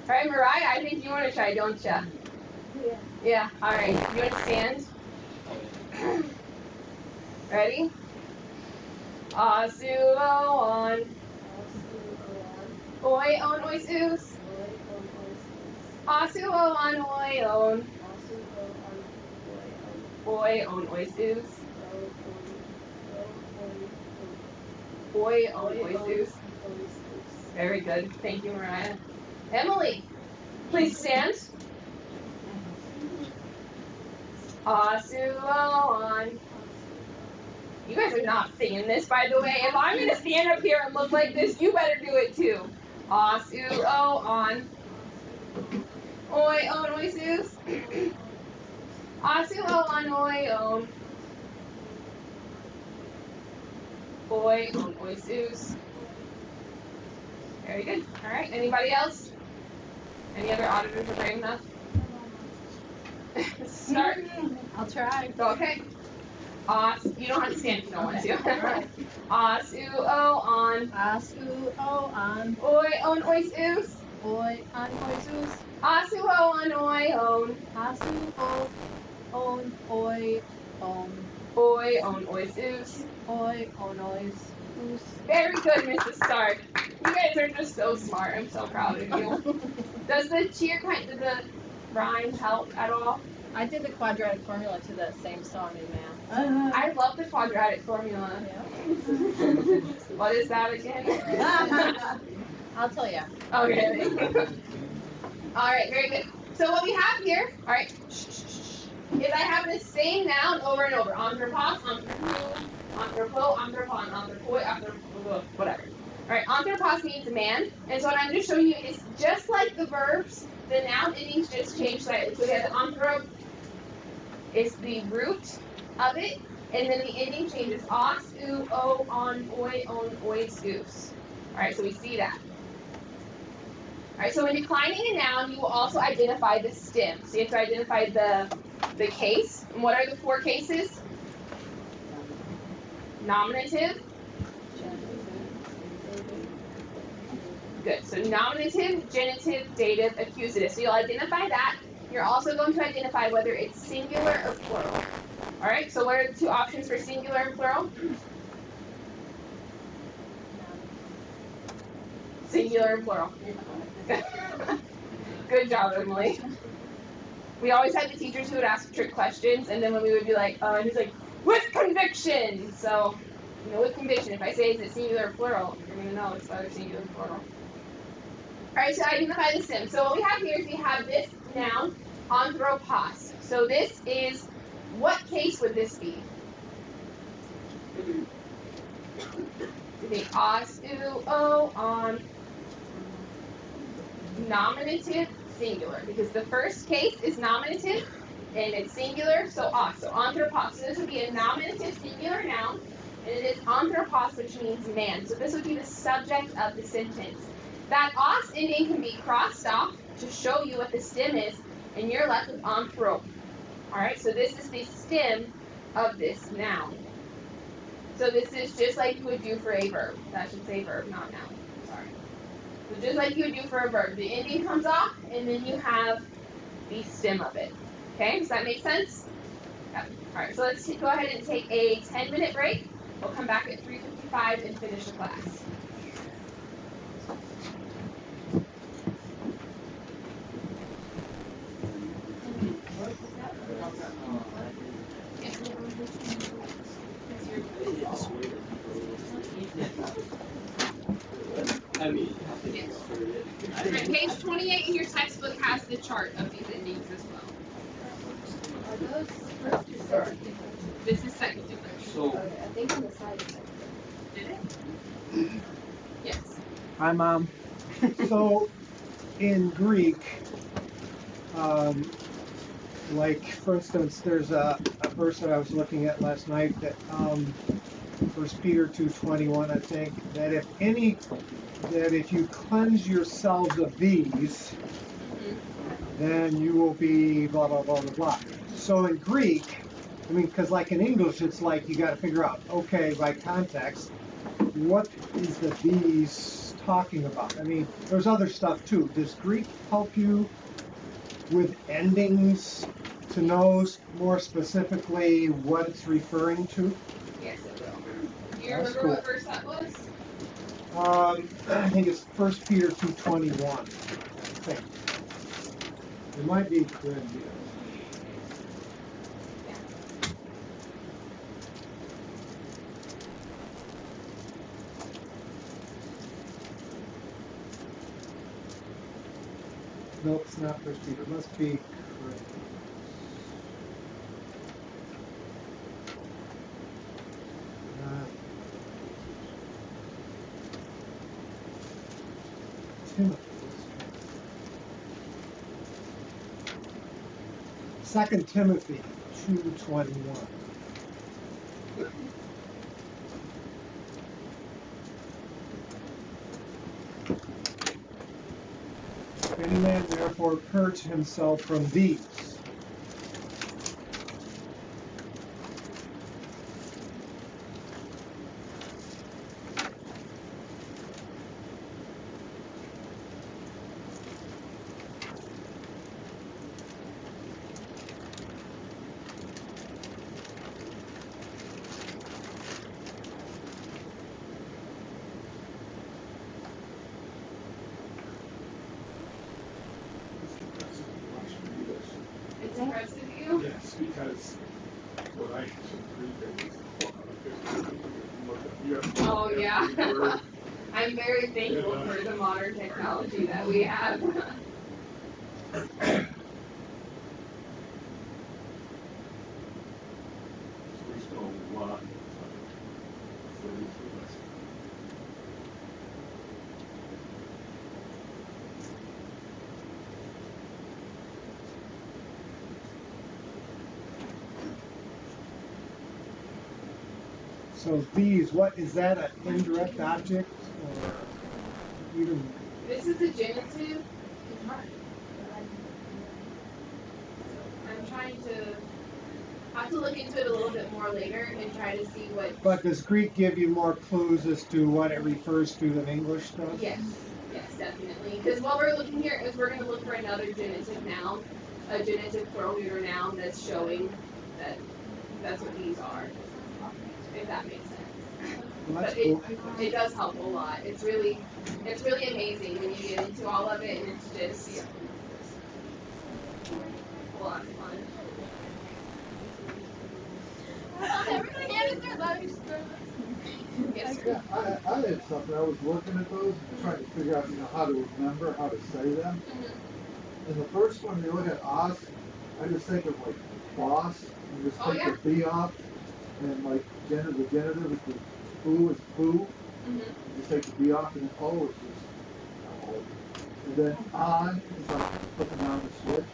C: Alright, Mariah, I think you want to try, don't ya?
D: Yeah.
C: Yeah, alright. You understand? Ready? Os, u, o, on. Oi, on, oi, Zeus. Os, u, o, on, oi, on. Oi, on, oi, Zeus. Oi, on, oi, Zeus. Very good. Thank you, Mariah. Emily, please stand. Os, u, o, on. You guys are not singing this, by the way. If I'm going to stand up here and look like this, you better do it too. Os, u, o, on. Oi, on, oi, Zeus. Os, u, o, on, oi, on. Oi, on, oi, Zeus. Very good. All right. Anybody else? Any other auditors are brave enough? Start.
A: I'll try.
C: Okay. Os, you don't have to stand if you don't want to. Os, u, o, on.
A: Os, u, o, on.
C: Oi, on, oi, Zeus.
A: Oi, on, oi, Zeus.
C: Os, u, o, on, oi, on.
A: Os, u, o, on, oi, on.
C: Oi, on, oi, Zeus.
A: Oi, on, oi, Zeus.
C: Very good, Mrs. Stark. You guys are just so smart. I'm so proud of you. Does the cheer did the rhyme help at all?
A: I did the quadratic formula to the same song in math.
C: I love the quadratic formula.
A: Yeah.
C: What is that again?
A: I'll tell you.
C: Okay. All right, very good. So what we have here, all right, is I have the same noun over and over. Anthropos, anthropo, anthropo, anthropon, anthropoi, anthropo, whatever. All right, anthropos means man, and so what I'm going to show you is just like the verbs, the noun endings just change slightly. So we have the anthrop is the root of it, and then the ending changes. Os, u, o, on, oi, Zeus. All right, so we see that. All right, so when declining a noun, you will also identify the stem. So you have to identify the case. And what are the four cases? Nominative. Good. So nominative, genitive, dative, accusative. So you'll identify that. You're also going to identify whether it's singular or plural. All right. So what are the two options for singular and plural? Singular and plural. Good job, Emily. We always had the teachers who would ask trick questions, and then when we would be like, and he's like, with conviction. So, with conviction, if I say is it singular or plural, you're going to know it's either singular or plural. Alright, so identify the stem. So what we have here is we have this noun, anthropos. So this is, what case would this be? The os, u, o, on. Nominative, singular. Because the first case is nominative, and it's singular, so os. So anthropos. So this would be a nominative singular noun, and it is anthropos, which means man. So this would be the subject of the sentence. That os ending can be crossed off to show you what the stem is, and you're left with anthrop. Alright, so this is the stem of this noun. So this is just like you would do for a verb. That should say verb, not noun. Sorry. So just like you would do for a verb. The ending comes off, and then you have the stem of it. Okay, does that make sense? Yeah. Alright, so let's go ahead and take a 10-minute break. We'll come back at 3:55 and finish the class.
F: I mean,
C: Alright, page 28 in your textbook has the chart of these endings as well.
A: Are those first or second?
C: This is second English.
F: so
A: Okay, I think on the side is second.
C: Did it? Yes.
B: Hi, Mom. So, in Greek, like for instance, there's a verse that I was looking at last night that 1 Peter 2:21, I think, that if you cleanse yourselves of these, then you will be blah blah blah blah blah. So in Greek, I mean, because like in English, it's like you got to figure out, okay, by context, what is the these talking about? I mean, there's other stuff too. Does Greek help you with endings to know more specifically what it's referring to?
C: Yes, it will. Do you
B: That's
C: remember
B: cool.
C: what verse that was?
B: I think it's 1 Peter 2:21. I think. It might be Corinthians. No, it's not 1 Peter. It must be Corinthians. Timothy. 2 Timothy 2:21. If any man therefore purge himself from these.
C: It's impressive to you?
H: Yes, because when I took reading,
C: Oh, yeah. I'm very thankful for the modern technology that we have.
B: So these, what is that, an indirect object or even?
C: This is the genitive. I'm trying to have to look into it a little bit more later and try to see what.
B: But does Greek give you more clues as to what it refers to than English does?
C: Yes, definitely. Because what we're looking here is we're going to look for another genitive noun, a genitive plural neuter noun that's showing that that's what these are. If that makes sense.
B: Well, that's
C: But
B: cool.
C: it does help a lot. It's really amazing when you get into all of it, and it's just a lot of fun.
E: Everybody get it there.
C: Yes,
I: Yeah, I had something. I was looking at those and trying to figure out, how to remember, how to say them. And the first one, you look at os, I just think of like boss, and just take the B off, and like the genitive is the boo is boo. You just take the B off, and then O is just O. And then on is like putting down the switch.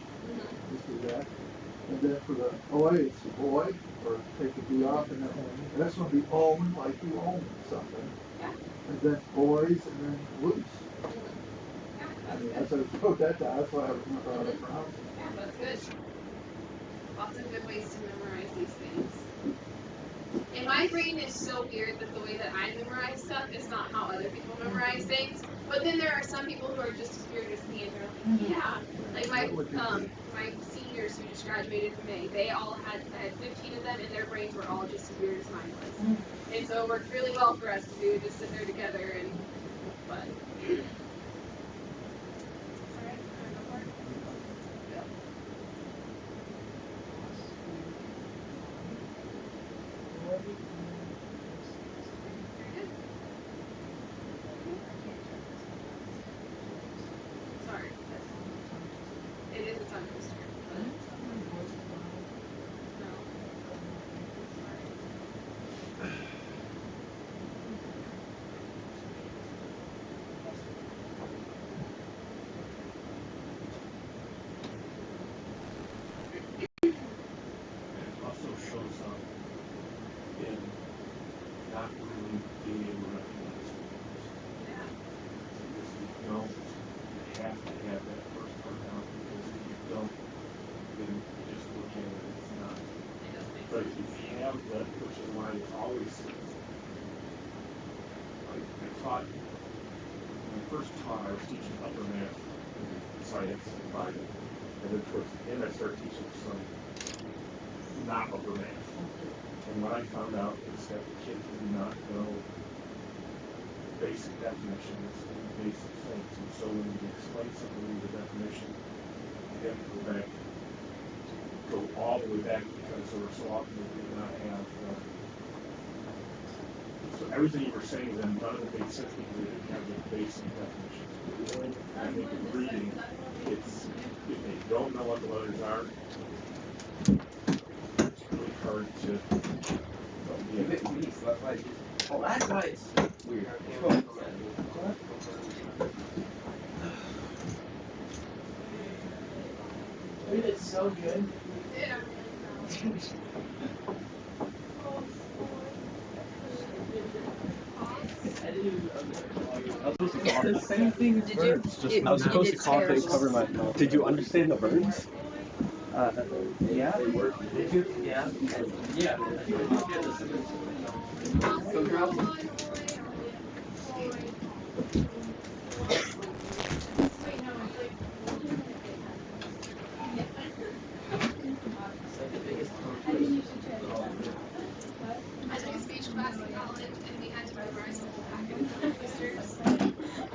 I: Just do that. And then for the oi, it's boy, or take the B off, and then the next one be own, like you own something.
C: Yeah.
I: And then boys, and then loose.
C: Yeah,
I: I mean, as I wrote that down, that's why I remember how to pronounce it.
C: yeah, that's good.
E: Lots of good ways to memorize these things. And my brain is so weird that the way that I memorize stuff is not how other people memorize things. But then there are some people who are just as weird as me, and they're like, yeah. Like my seniors who just graduated in May, they all had, I had 15 of them, and their brains were all just as weird as mine was. And so it worked really well for us because we would just sit there together and fun. Sorry. It is a tongue twister. But no.
H: It also shows up in not really being able to recognize words.
E: Yeah.
H: Because you don't, you have to have that first part down, because if you don't, then you just look at it, it's not.
E: It doesn't make
H: But
E: sense.
H: if you have that, which is why it's always, like, I taught, when I first taught, I was teaching upper math, science, and Bible. And then towards the end, I started teaching some not upper math. And what I found out is that the kids did not know basic definitions and basic things. And so when you explain something with a definition, you have to go all the way back, because there were so often they did not have so everything you were saying then, none of it made sense because they didn't have the basic definitions. I think in reading, it's, if they don't know what the letters are, it's really hard to.
A: Oh, that's why it's weird.
G: We did so good.
E: Yeah.
F: The same thing as verbs. I was supposed to cough and cover my mouth. Did you understand the verbs?
A: Yeah. Did you? Yeah. Yeah. So girls.
E: I took a speech class in college, and we had to memorize the whole packet of tongue twisters.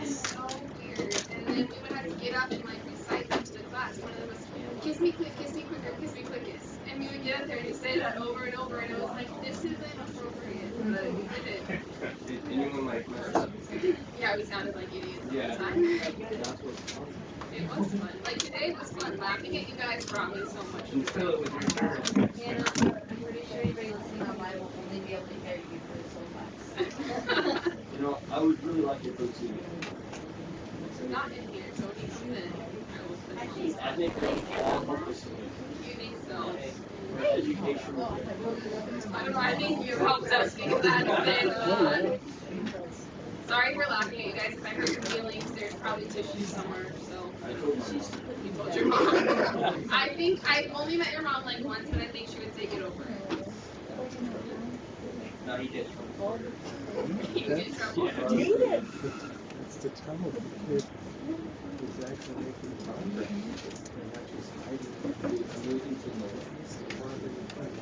E: It's so weird. And then we would have to get up and like recite them to the class. One of them was, kiss me quick, kiss me quicker, kiss me quickest. And we would get up there and say that over and over, and it was like, this isn't appropriate, but we did it.
A: Did anyone like mess up?
E: Yeah, we sounded like idiots all the time. It was fun. Like today was fun. Laughing at you guys brought me so much joy.
A: Until it was your turn.
J: And I'm pretty sure anybody listening online will only be able to hear you for so much.
A: You know, I would really like your books in
E: Not in here, so when he comes in, I will put it on.
A: I think they'll all focus on
E: You think so?
A: for education.
E: I don't know, I think you helped us because that's been sorry for laughing at you guys. If I hurt your feelings, there's probably tissues somewhere, so.
A: I told my mom.
E: You told your mom. I think I've only met your mom like once, and I think she would say get over it.
A: No, he did.
E: You get in trouble.
F: It's to tell the kid who's actually making progress. They're not just hiding moving to the ways.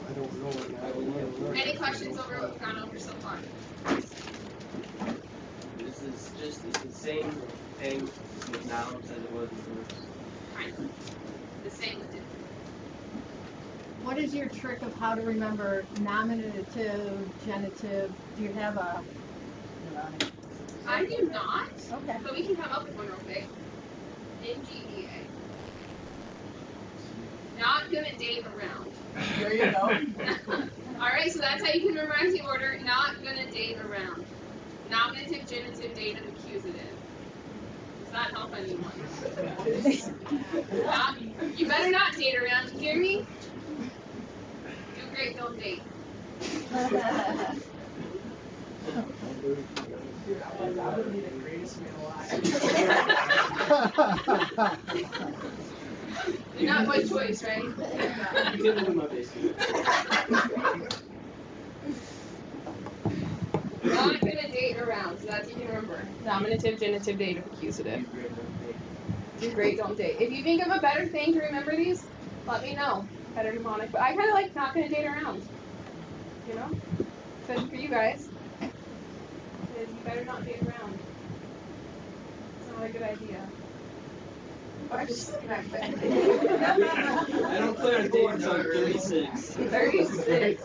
F: I don't know.
E: Any questions over what we've gone over so far?
A: It's the same thing with nouns as it was with verbs.
E: Right. The same with different.
J: What is your trick of how to remember nominative, genitive? Do you have a?
E: I do not.
J: Okay.
E: But we can come up with one real quick. NGDA. Not gonna date around.
G: There you go.
E: Alright, so that's how you can memorize the order. Not gonna date around. Nominative, genitive, dative, accusative. Does that help anyone? You better not date around, you hear me? Do great, don't date.
G: That would be the greatest meal alive.
C: Not by choice, right?
K: You can live in my basement.
C: Not gonna date around, so that's you can remember. Nominative, genitive, dative, accusative. Do great, don't date. If you think of a better thing to remember these, let me know. Better mnemonic. But I kind of like not gonna date around. You know? Especially for you guys. Because you better not date around. It's not a good idea.
A: I just sit back
K: I don't plan on dating until I'm 36.
C: 36.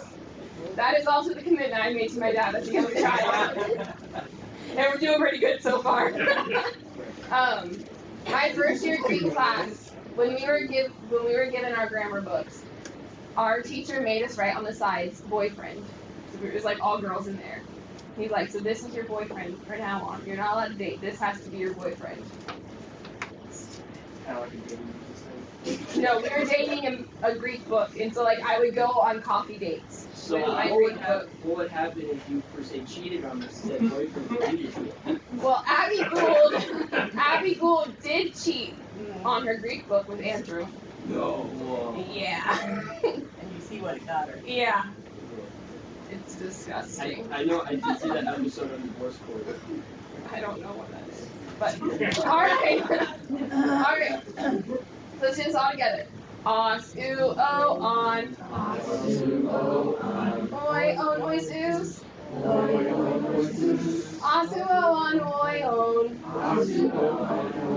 C: That is also the commitment I made to my dad as a young child. And we're doing pretty good so far. My first year Greek class, when we were given our grammar books, our teacher made us write on the sides boyfriend. So it was like all girls in there. He's like, so this is your boyfriend from now on. You're not allowed to date. This has to be your boyfriend.
K: Kind of like a dating
C: No, we were dating a Greek book, and so like I would go on coffee dates.
K: So
C: with my
K: what
C: Greek book.
K: would happen if you per se cheated on this said boyfriend previously?
C: Well, Abby Gould did cheat on her Greek book with Andrew.
K: No.
C: Yeah.
A: and you see what it got her.
C: Yeah. It's disgusting.
K: I know. I did see that episode on Divorce Court.
C: I don't know what that is. But alright. Alright. Let's do this all together. Os, oo, o, on. Os, oo, o, on. Oi, on, ois, oos. Oi, on, ois, oos. Os, oo, o, on, oi, on. Os, oo, o, on,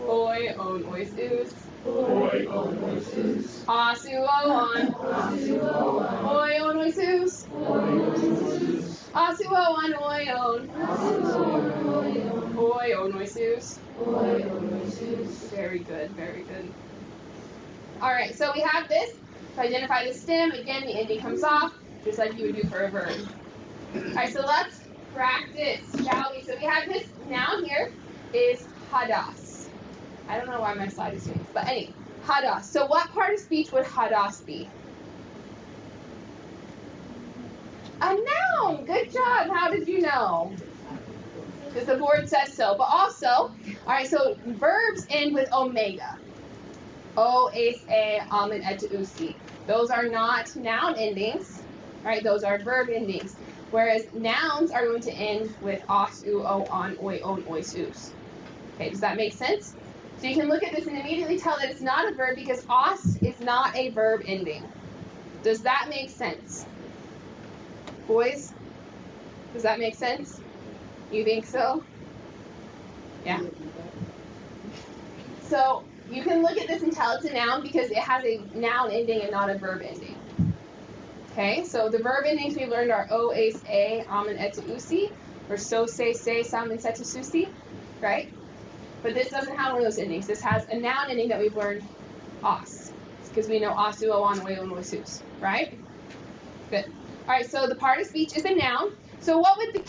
C: oi, on, ois, oos. Oi, on, ois, oos. Os, oo, o, on. Os, oo, o, on. Oi, on, ois, oos. Os, oo, o, on, oi, on. Oi, on, ois, oos. Very good, very good. Alright, so we have this. To identify the stem, again, the ending comes off, just like you would do for a verb. Alright, so let's practice, shall we? So we have this noun here is hadas. I don't know why my slide is doing this, but anyway, hadas. So what part of speech would hadas be? A noun! Good job! How did you know? Because the board says so. But also, alright, so verbs end with omega. O, ace, a, amen, et, usi. Those are not noun endings, right? Those are verb endings. Whereas nouns are going to end with os, u, o, on, oi, on, ois, us. Okay, does that make sense? So you can look at this and immediately tell that it's not a verb because os is not a verb ending. Does that make sense? Boys? Does that make sense? You think so? Yeah. So you can look at this and tell it's a noun because it has a noun ending and not a verb ending. Okay, so the verb endings we learned are o, ace, a, amen, et, usi, or so, say, samen, set, susi, right? But this doesn't have one of those endings. This has a noun ending that we've learned, os, because we know osu, o, on, oi, on, oisus, right? Good. All right, so the part of speech is a noun. So what would the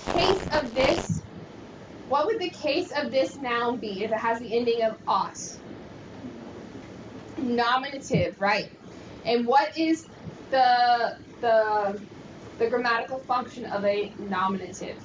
C: case of this noun be if it has the ending of os? Nominative, right? And what is the grammatical function of a nominative?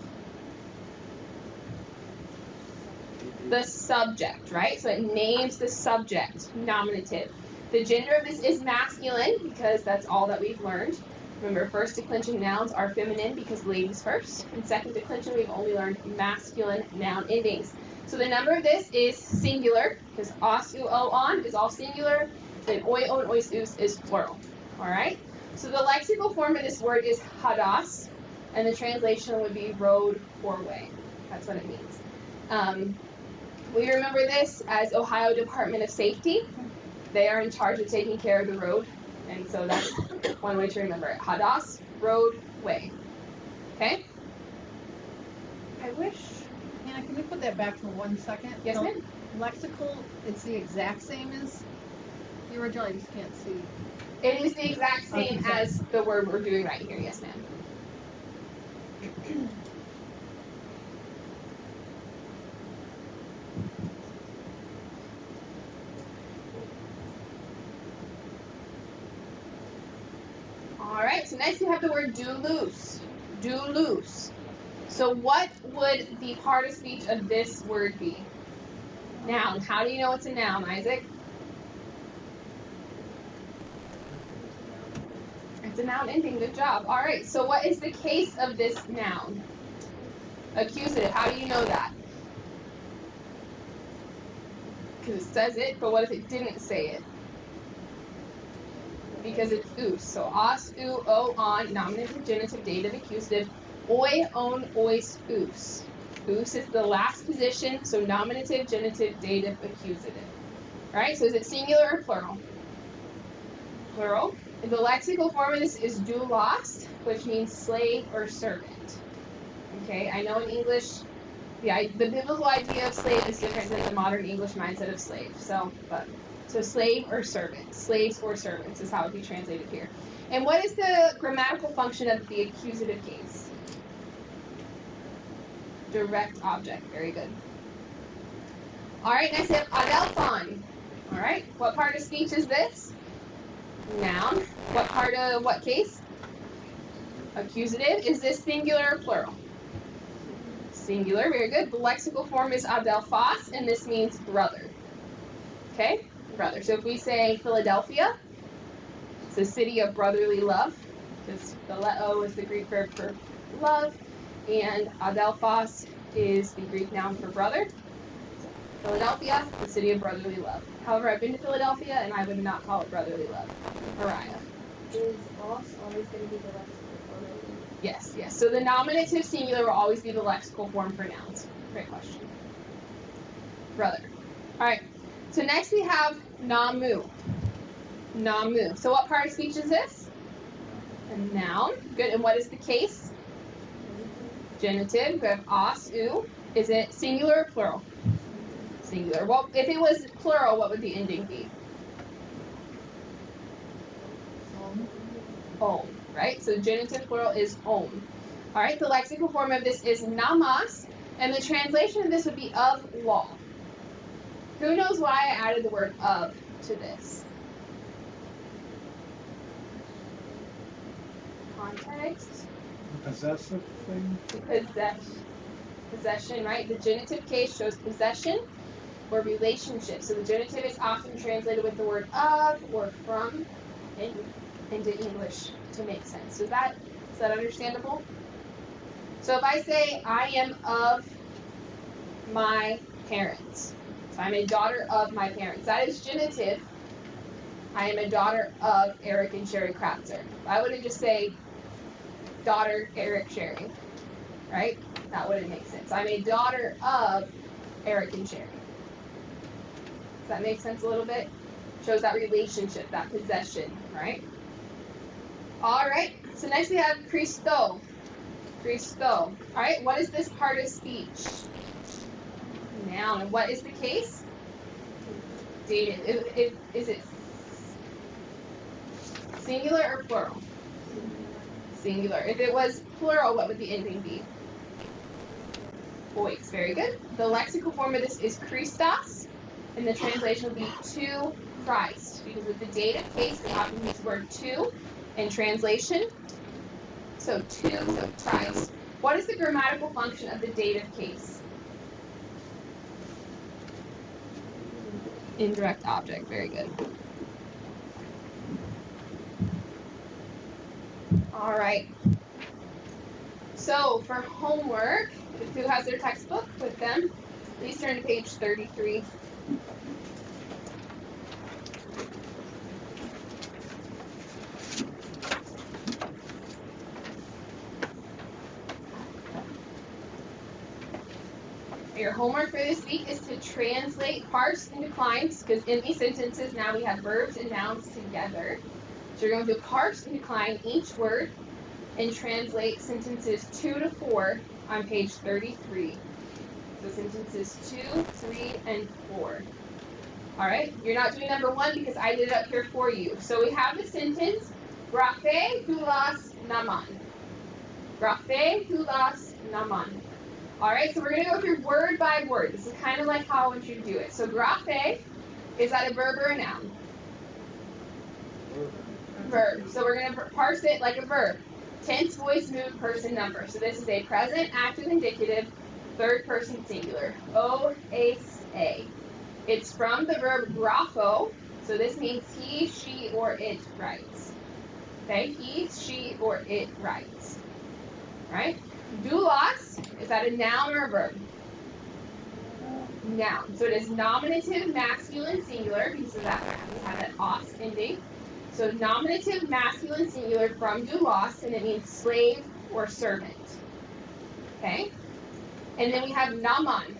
C: The subject, right? So it names the subject, nominative. The gender of this is masculine because that's all that we've learned. Remember, first declension nouns are feminine because ladies first. And second declension, we've only learned masculine noun endings. So the number of this is singular because os, u, o, on is all singular. And oi, on, ois, us is plural. All right? So the lexical form of this word is hadas. And the translation would be road or way. That's what it means. We remember this as Ohio Department of Safety. They are in charge of taking care of the road. And so that's one way to remember it. Hadas, road, way. Okay?
J: I wish, Hannah, can we put that back for 1 second?
C: Yes,
J: So,
C: ma'am.
J: Lexical, it's the exact same as the original, I just can't see.
C: It is the exact same
J: Okay.
C: as the word we're doing right here. Yes, ma'am. All right, so next we have the word do loose. Do loose. So what would the part of speech of this word be? Noun. How do you know it's a noun, Isaac? It's a noun ending. Good job. All right. So what is the case of this noun? Accusative. How do you know that? Because it says it, but what if it didn't say it? Because it's us. So os, u, o, on, nominative, genitive, dative, accusative, oi, on, ois, us. Us is the last position, so nominative, genitive, dative, accusative. Right? So is it singular or plural? Plural. And the lexical form of this is doulos, which means slave or servant. Okay, I know in English, the biblical idea of slave is different than the modern English mindset of slave. So slave or servant. Slaves or servants is how it would be translated here. And what is the grammatical function of the accusative case? Direct object. Very good. All right, next we have adelphon. All right, what part of speech is this? Noun. What part of what case? Accusative. Is this singular or plural? Singular. Very good. The lexical form is adelphos, and this means brother. Okay? Brother. So if we say Philadelphia, it's a city of brotherly love, because phileo is the Greek verb for love, and adelphos is the Greek noun for brother. Philadelphia, the city of brotherly love. However, I've been to Philadelphia, and I would not call it brotherly love. Mariah.
L: Is os always going to be the lexical form?
C: Yes, yes. So the nominative singular will always be the lexical form for nouns. Great question. Brother. All right. So next we have namu. Namu. So what part of speech is this? A noun. Good. And what is the case? Genitive. We have os, u. Is it singular or plural? Singular. Well, if it was plural, what would the ending be? Om. Right? So genitive plural is om. All right. The lexical form of this is namas, and the translation of this would be of law. Who knows why I added the word of to this? Context.
F: Possessive thing?
C: Possession, right? The genitive case shows possession or relationship. So the genitive is often translated with the word of or from into English to make sense. Is that understandable? So if I say I am of my parents, so I'm a daughter of my parents, that is genitive. I am a daughter of Eric and Sherry Kratzer. I wouldn't just say daughter Eric Sherry, right? That wouldn't make sense. I'm a daughter of Eric and Sherry. Does that make sense a little bit? Shows that relationship, that possession, right? All right, so next we have Christo. Christo. All right, what is this part of speech? Noun. And what is the case? Dative. Is it singular or plural? Singular. If it was plural, what would the ending be? Ois. Very good. The lexical form of this is Christos, and the translation would be to Christ, because with the dative case, we often use the word to in translation. So to, so Christ. What is the grammatical function of the dative case? Indirect object. Very good. All right. So for homework, who has their textbook with them, please turn to page 33. Your homework for this week is to translate, parse, and decline, because in these sentences now we have verbs and nouns together. So you're going to parse and decline each word and translate sentences 2 to 4 on page 33. So sentences 2, 3, and 4. All right, you're not doing number 1 because I did it up here for you. So we have the sentence, Graphe hulas naman. Graphe hulas naman. All right, so we're going to go through word by word. This is kind of like how I want you to do it. So graphe, is that a verb or a noun? Verb. So we're going to parse it like a verb. Tense, voice, mood, person, number. So this is a present, active, indicative, third person singular. O-A-S-A. It's from the verb grapho. So this means he, she, or it writes. Okay, he, she, or it writes. Right? Doulos, is that a noun or a verb? Noun. So it is nominative masculine singular because of that we have that os ending. So nominative masculine singular from doulos, and it means slave or servant. Okay? And then we have naman.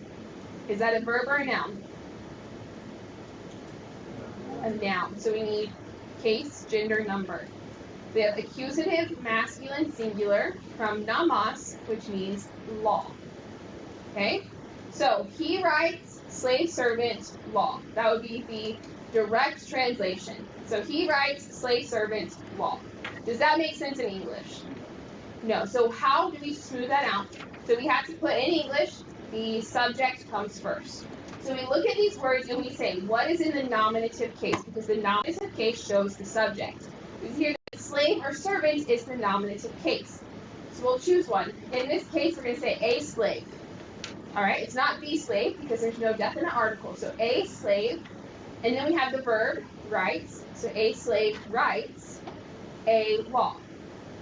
C: Is that a verb or a noun? A noun. So we need case, gender, number. We have accusative masculine singular from namas, which means law. Okay? So he writes slave servant law. That would be the direct translation. So he writes slave servant law. Does that make sense in English? No. So how do we smooth that out? So we have to put in English, the subject comes first. So we look at these words and we say, what is in the nominative case? Because the nominative case shows the subject. We hear that slave or servant is the nominative case. So we'll choose one. In this case, we're going to say a slave. All right, it's not the slave because there's no definite article. So a slave, and then we have the verb writes. So a slave writes a law.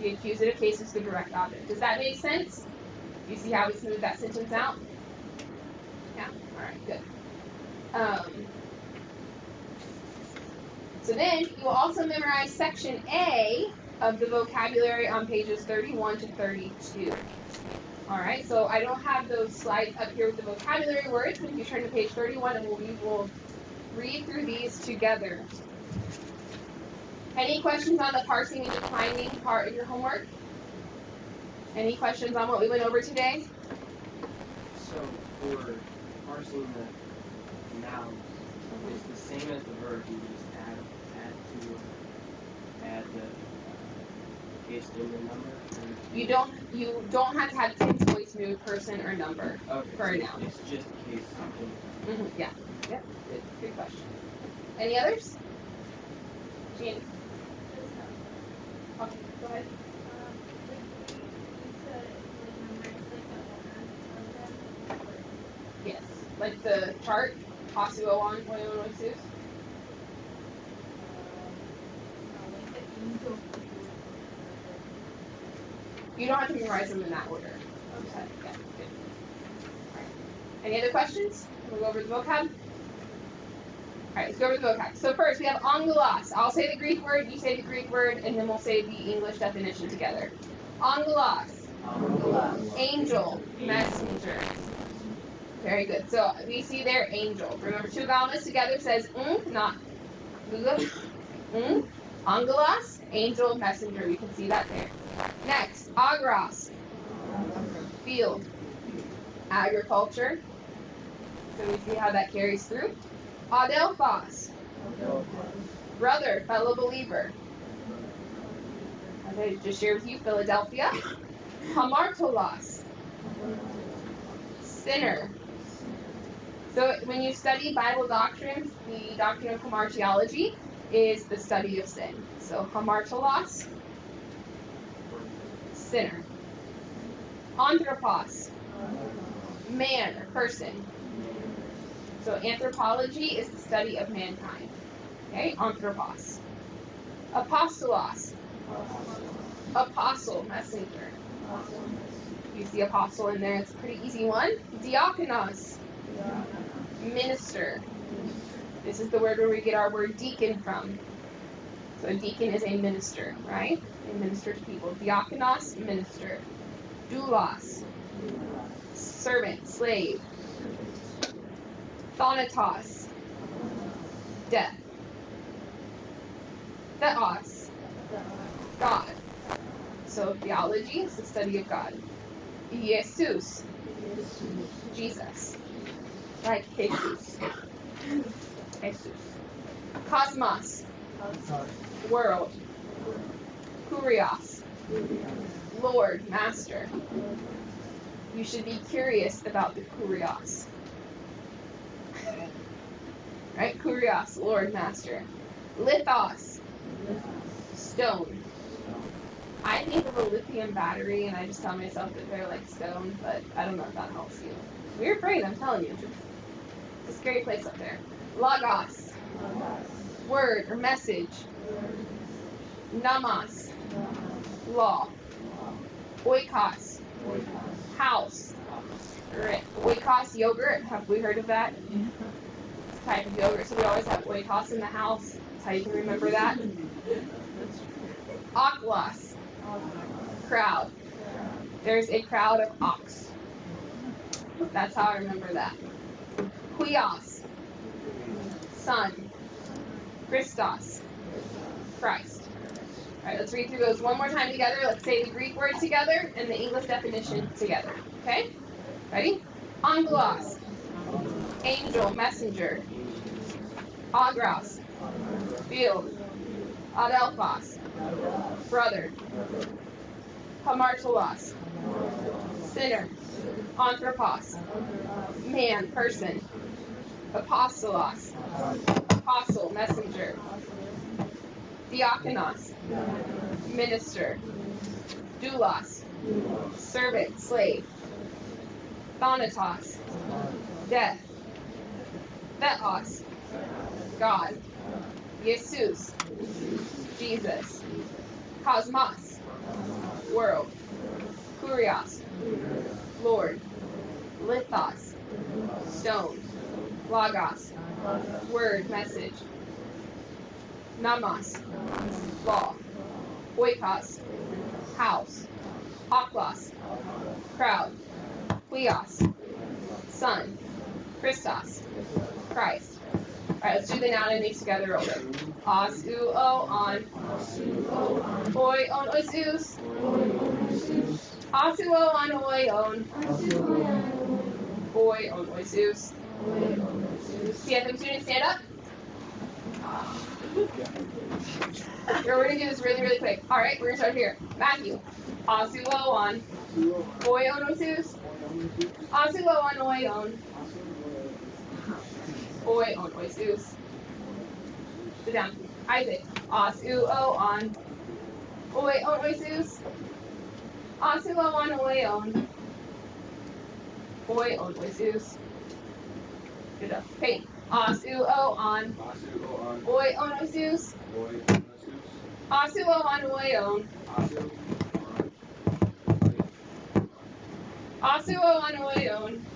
C: The accusative case is the direct object. Does that make sense? You see how we smooth that sentence out? Yeah. All right. Good. So then you will also memorize section A of the vocabulary on pages 31 to 32. All right, so I don't have those slides up here with the vocabulary words, but if you turn to page 31, and we will read through these together. Any questions on the parsing and defining part of your homework? Any questions on what we went over today?
K: So for parsing the nouns, it's the same as the verb. You just add the case in the number.
C: You don't have to have tense, voice, mood, person, or number for a noun.
K: It's just case.
C: Yeah. Yep. Good question. Any others? Jean. Okay. Go ahead. Yes. Like the chart. Asuo on 116. You don't have to memorize them in that order. Okay. Yeah, good. All right. Any other questions? We'll go over the vocab. All right, let's go over the vocab. So first, we have angelos. I'll say the Greek word, you say the Greek word, and then we'll say the English definition together. Angelos. Angel. Messenger. Very good. So we see there angel. Remember, two vowels together says not angelos, angel, messenger. You can see that there. Next, agros, field, agriculture. So we see how that carries through. Adelphos, brother, fellow believer. Okay, just share with you Philadelphia. Hamartolos, sinner. So when you study Bible doctrines, the doctrine of hamartiology is the study of sin. So hamartolos, sinner. Anthropos, man or person. So anthropology is the study of mankind. Okay, anthropos. Apostolos, apostle, messenger. You see apostle in there, it's a pretty easy one. Diakonos, minister. This is the word where we get our word deacon from. So a deacon is a minister, right? A minister to people. Diakonos, minister. Doulos, servant, slave. Thanatos, death. Theos, God. So theology is the study of God. Jesus, Jesus. Like Jesus. Jesus. Cosmos, world. Kurios, Lord, master. You should be curious about the kurios. Right? Kurios, Lord, master. Lithos, stone. I think of a lithium battery and I just tell myself that they're like stone, but I don't know if that helps you. We're afraid, I'm telling you. It's a scary place up there. Logos, word or message. Namas, law. Oikos, house. Alright, oikos yogurt. Have we heard of that? It's a type of yogurt, so we always have oikos in the house. That's how you can remember that. Oklos, crowd. There's a crowd of ox. That's how I remember that. Huios, son. Christos, Christ. Alright, let's read through those one more time together. Let's say the Greek word together and the English definition together. Okay? Ready? Angelos, angel, messenger. Agros, field. Adelphos, brother. Hamartolos, sinner. Anthropos, man, person. Apostolos, apostle, messenger. Diakonos, minister. Doulos, servant, slave. Thanatos, death. Theos, God. Jesus, Jesus. Cosmos, world. Kurios, Lord. Lithos, stone. Logos, word, message. Namas, law. Oikos, house. Oklos, crowd. Huios, son. Christos, Christ. Alright, let's do the noun and names together real quick. Os, u, o, on. Oi, on, oisus. Os, u, o, on, oi, on. Oi, on, oisus. TFM students, stand up. Here, we're going to do this really, really quick. Alright, we're going to start here. Matthew. Asuo on. Oi on oisus. Asuo on oi on. Oi on oisus. Sit down. Isaac. Asuo on. Oi on oisus. Asuo on oi on. Oi on oisus. Good job. Peyton. Asuo on. Oi on oisus. Asuo on oi on. Asuo on oi on.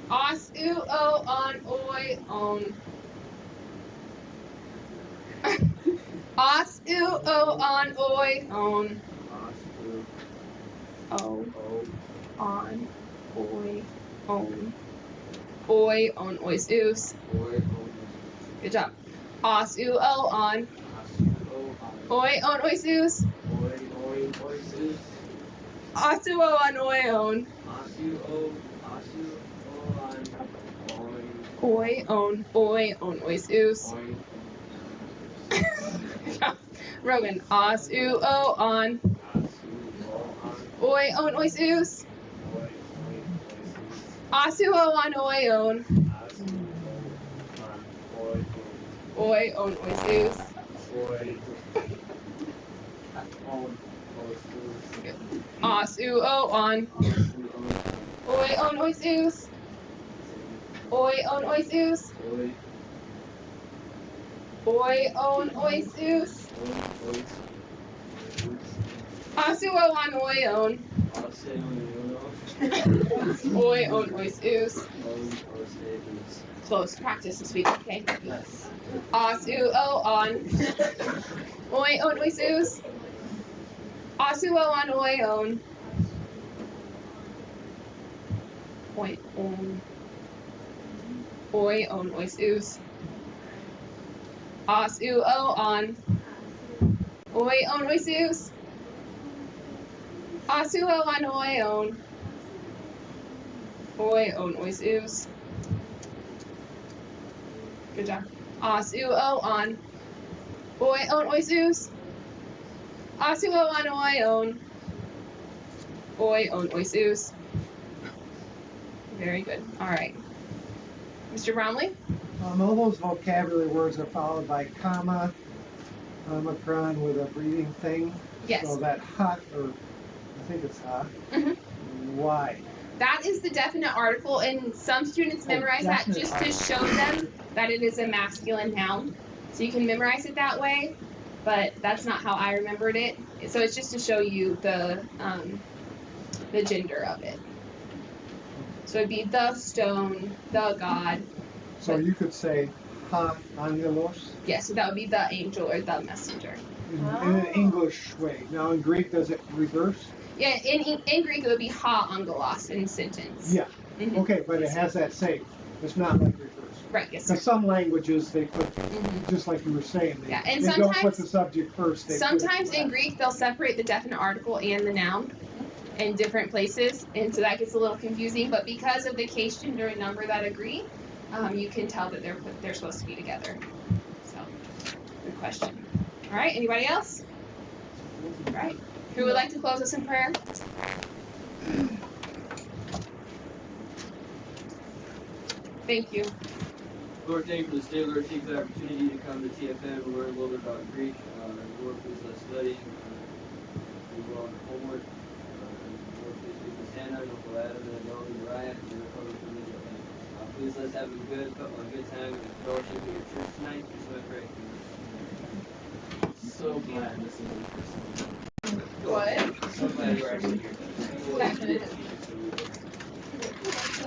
C: Asuo on oi on. Asuo on oi on. O on oi on. Oi on oisus. Good job. Asuo on. Oi on oisus. Asuo on oi on. Oi on oisus. Rogan. Asuo on. Oi on oisus. Asuo on oi on. Oi on oisus. Asuo on. Oi on oisus. Oi on oisus. Oi on oisus. Asuo on oi on. Oi on oisus. Close. Practice this week, okay? Asuo on. Oi on oisus. Asuo on oi on. Oi on. Oi on oisus. Asuo on. Oi on oisus. Asuo on oi on. Oi on oisus. Good job. Asuo on. Oi on oisus. Asuo on oi on. Oi on oisus. Very good. All right. Mr. Brownlee?
B: All those vocabulary words are followed by comma, omicron with a breathing thing.
C: Yes.
B: So that hot, or I think it's hot.
C: Mm-hmm.
B: Why?
C: That is the definite article, and some students memorize that just to show them that it is a masculine noun. So you can memorize it that way, but that's not how I remembered it. So it's just to show you the gender of it. So it'd be the stone, the god.
B: So you could say ha angelos
C: Yeah, so that would be the angel or the messenger.
B: in an English way. Now in Greek, does it reverse?
C: Yeah, in Greek it would be ha angelos in sentence.
B: Yeah.
C: Mhm.
B: Okay, but it has that same. It's not like reverse.
C: Right, yes, sir.
B: Because some languages they put, just like you were saying, they,
C: Yeah, and
B: they don't put
C: sometimes-
B: the subject first. They
C: Sometimes
B: put it
C: in Greek they'll separate the definite article and the noun in different places, and so that gets a little confusing. But because of the case, gender, and number that agree, you can tell that they're supposed to be together. So, good question. All right, anybody else? All right, who would like to close us in prayer? Thank you.
K: Lord, thank you for this day. Lord, thank you for the opportunity to come to TFM and learn a little bit about Greek. Lord, please let us study. Do well on homework. Lord, please be with Hannah, Uncle Adam, and Noah and Mariah. And your cover for me. Please let us have a good time and fellowship with your church tonight. So I pray.
F: So glad this is the first time.
C: What?
K: So glad you're actually here.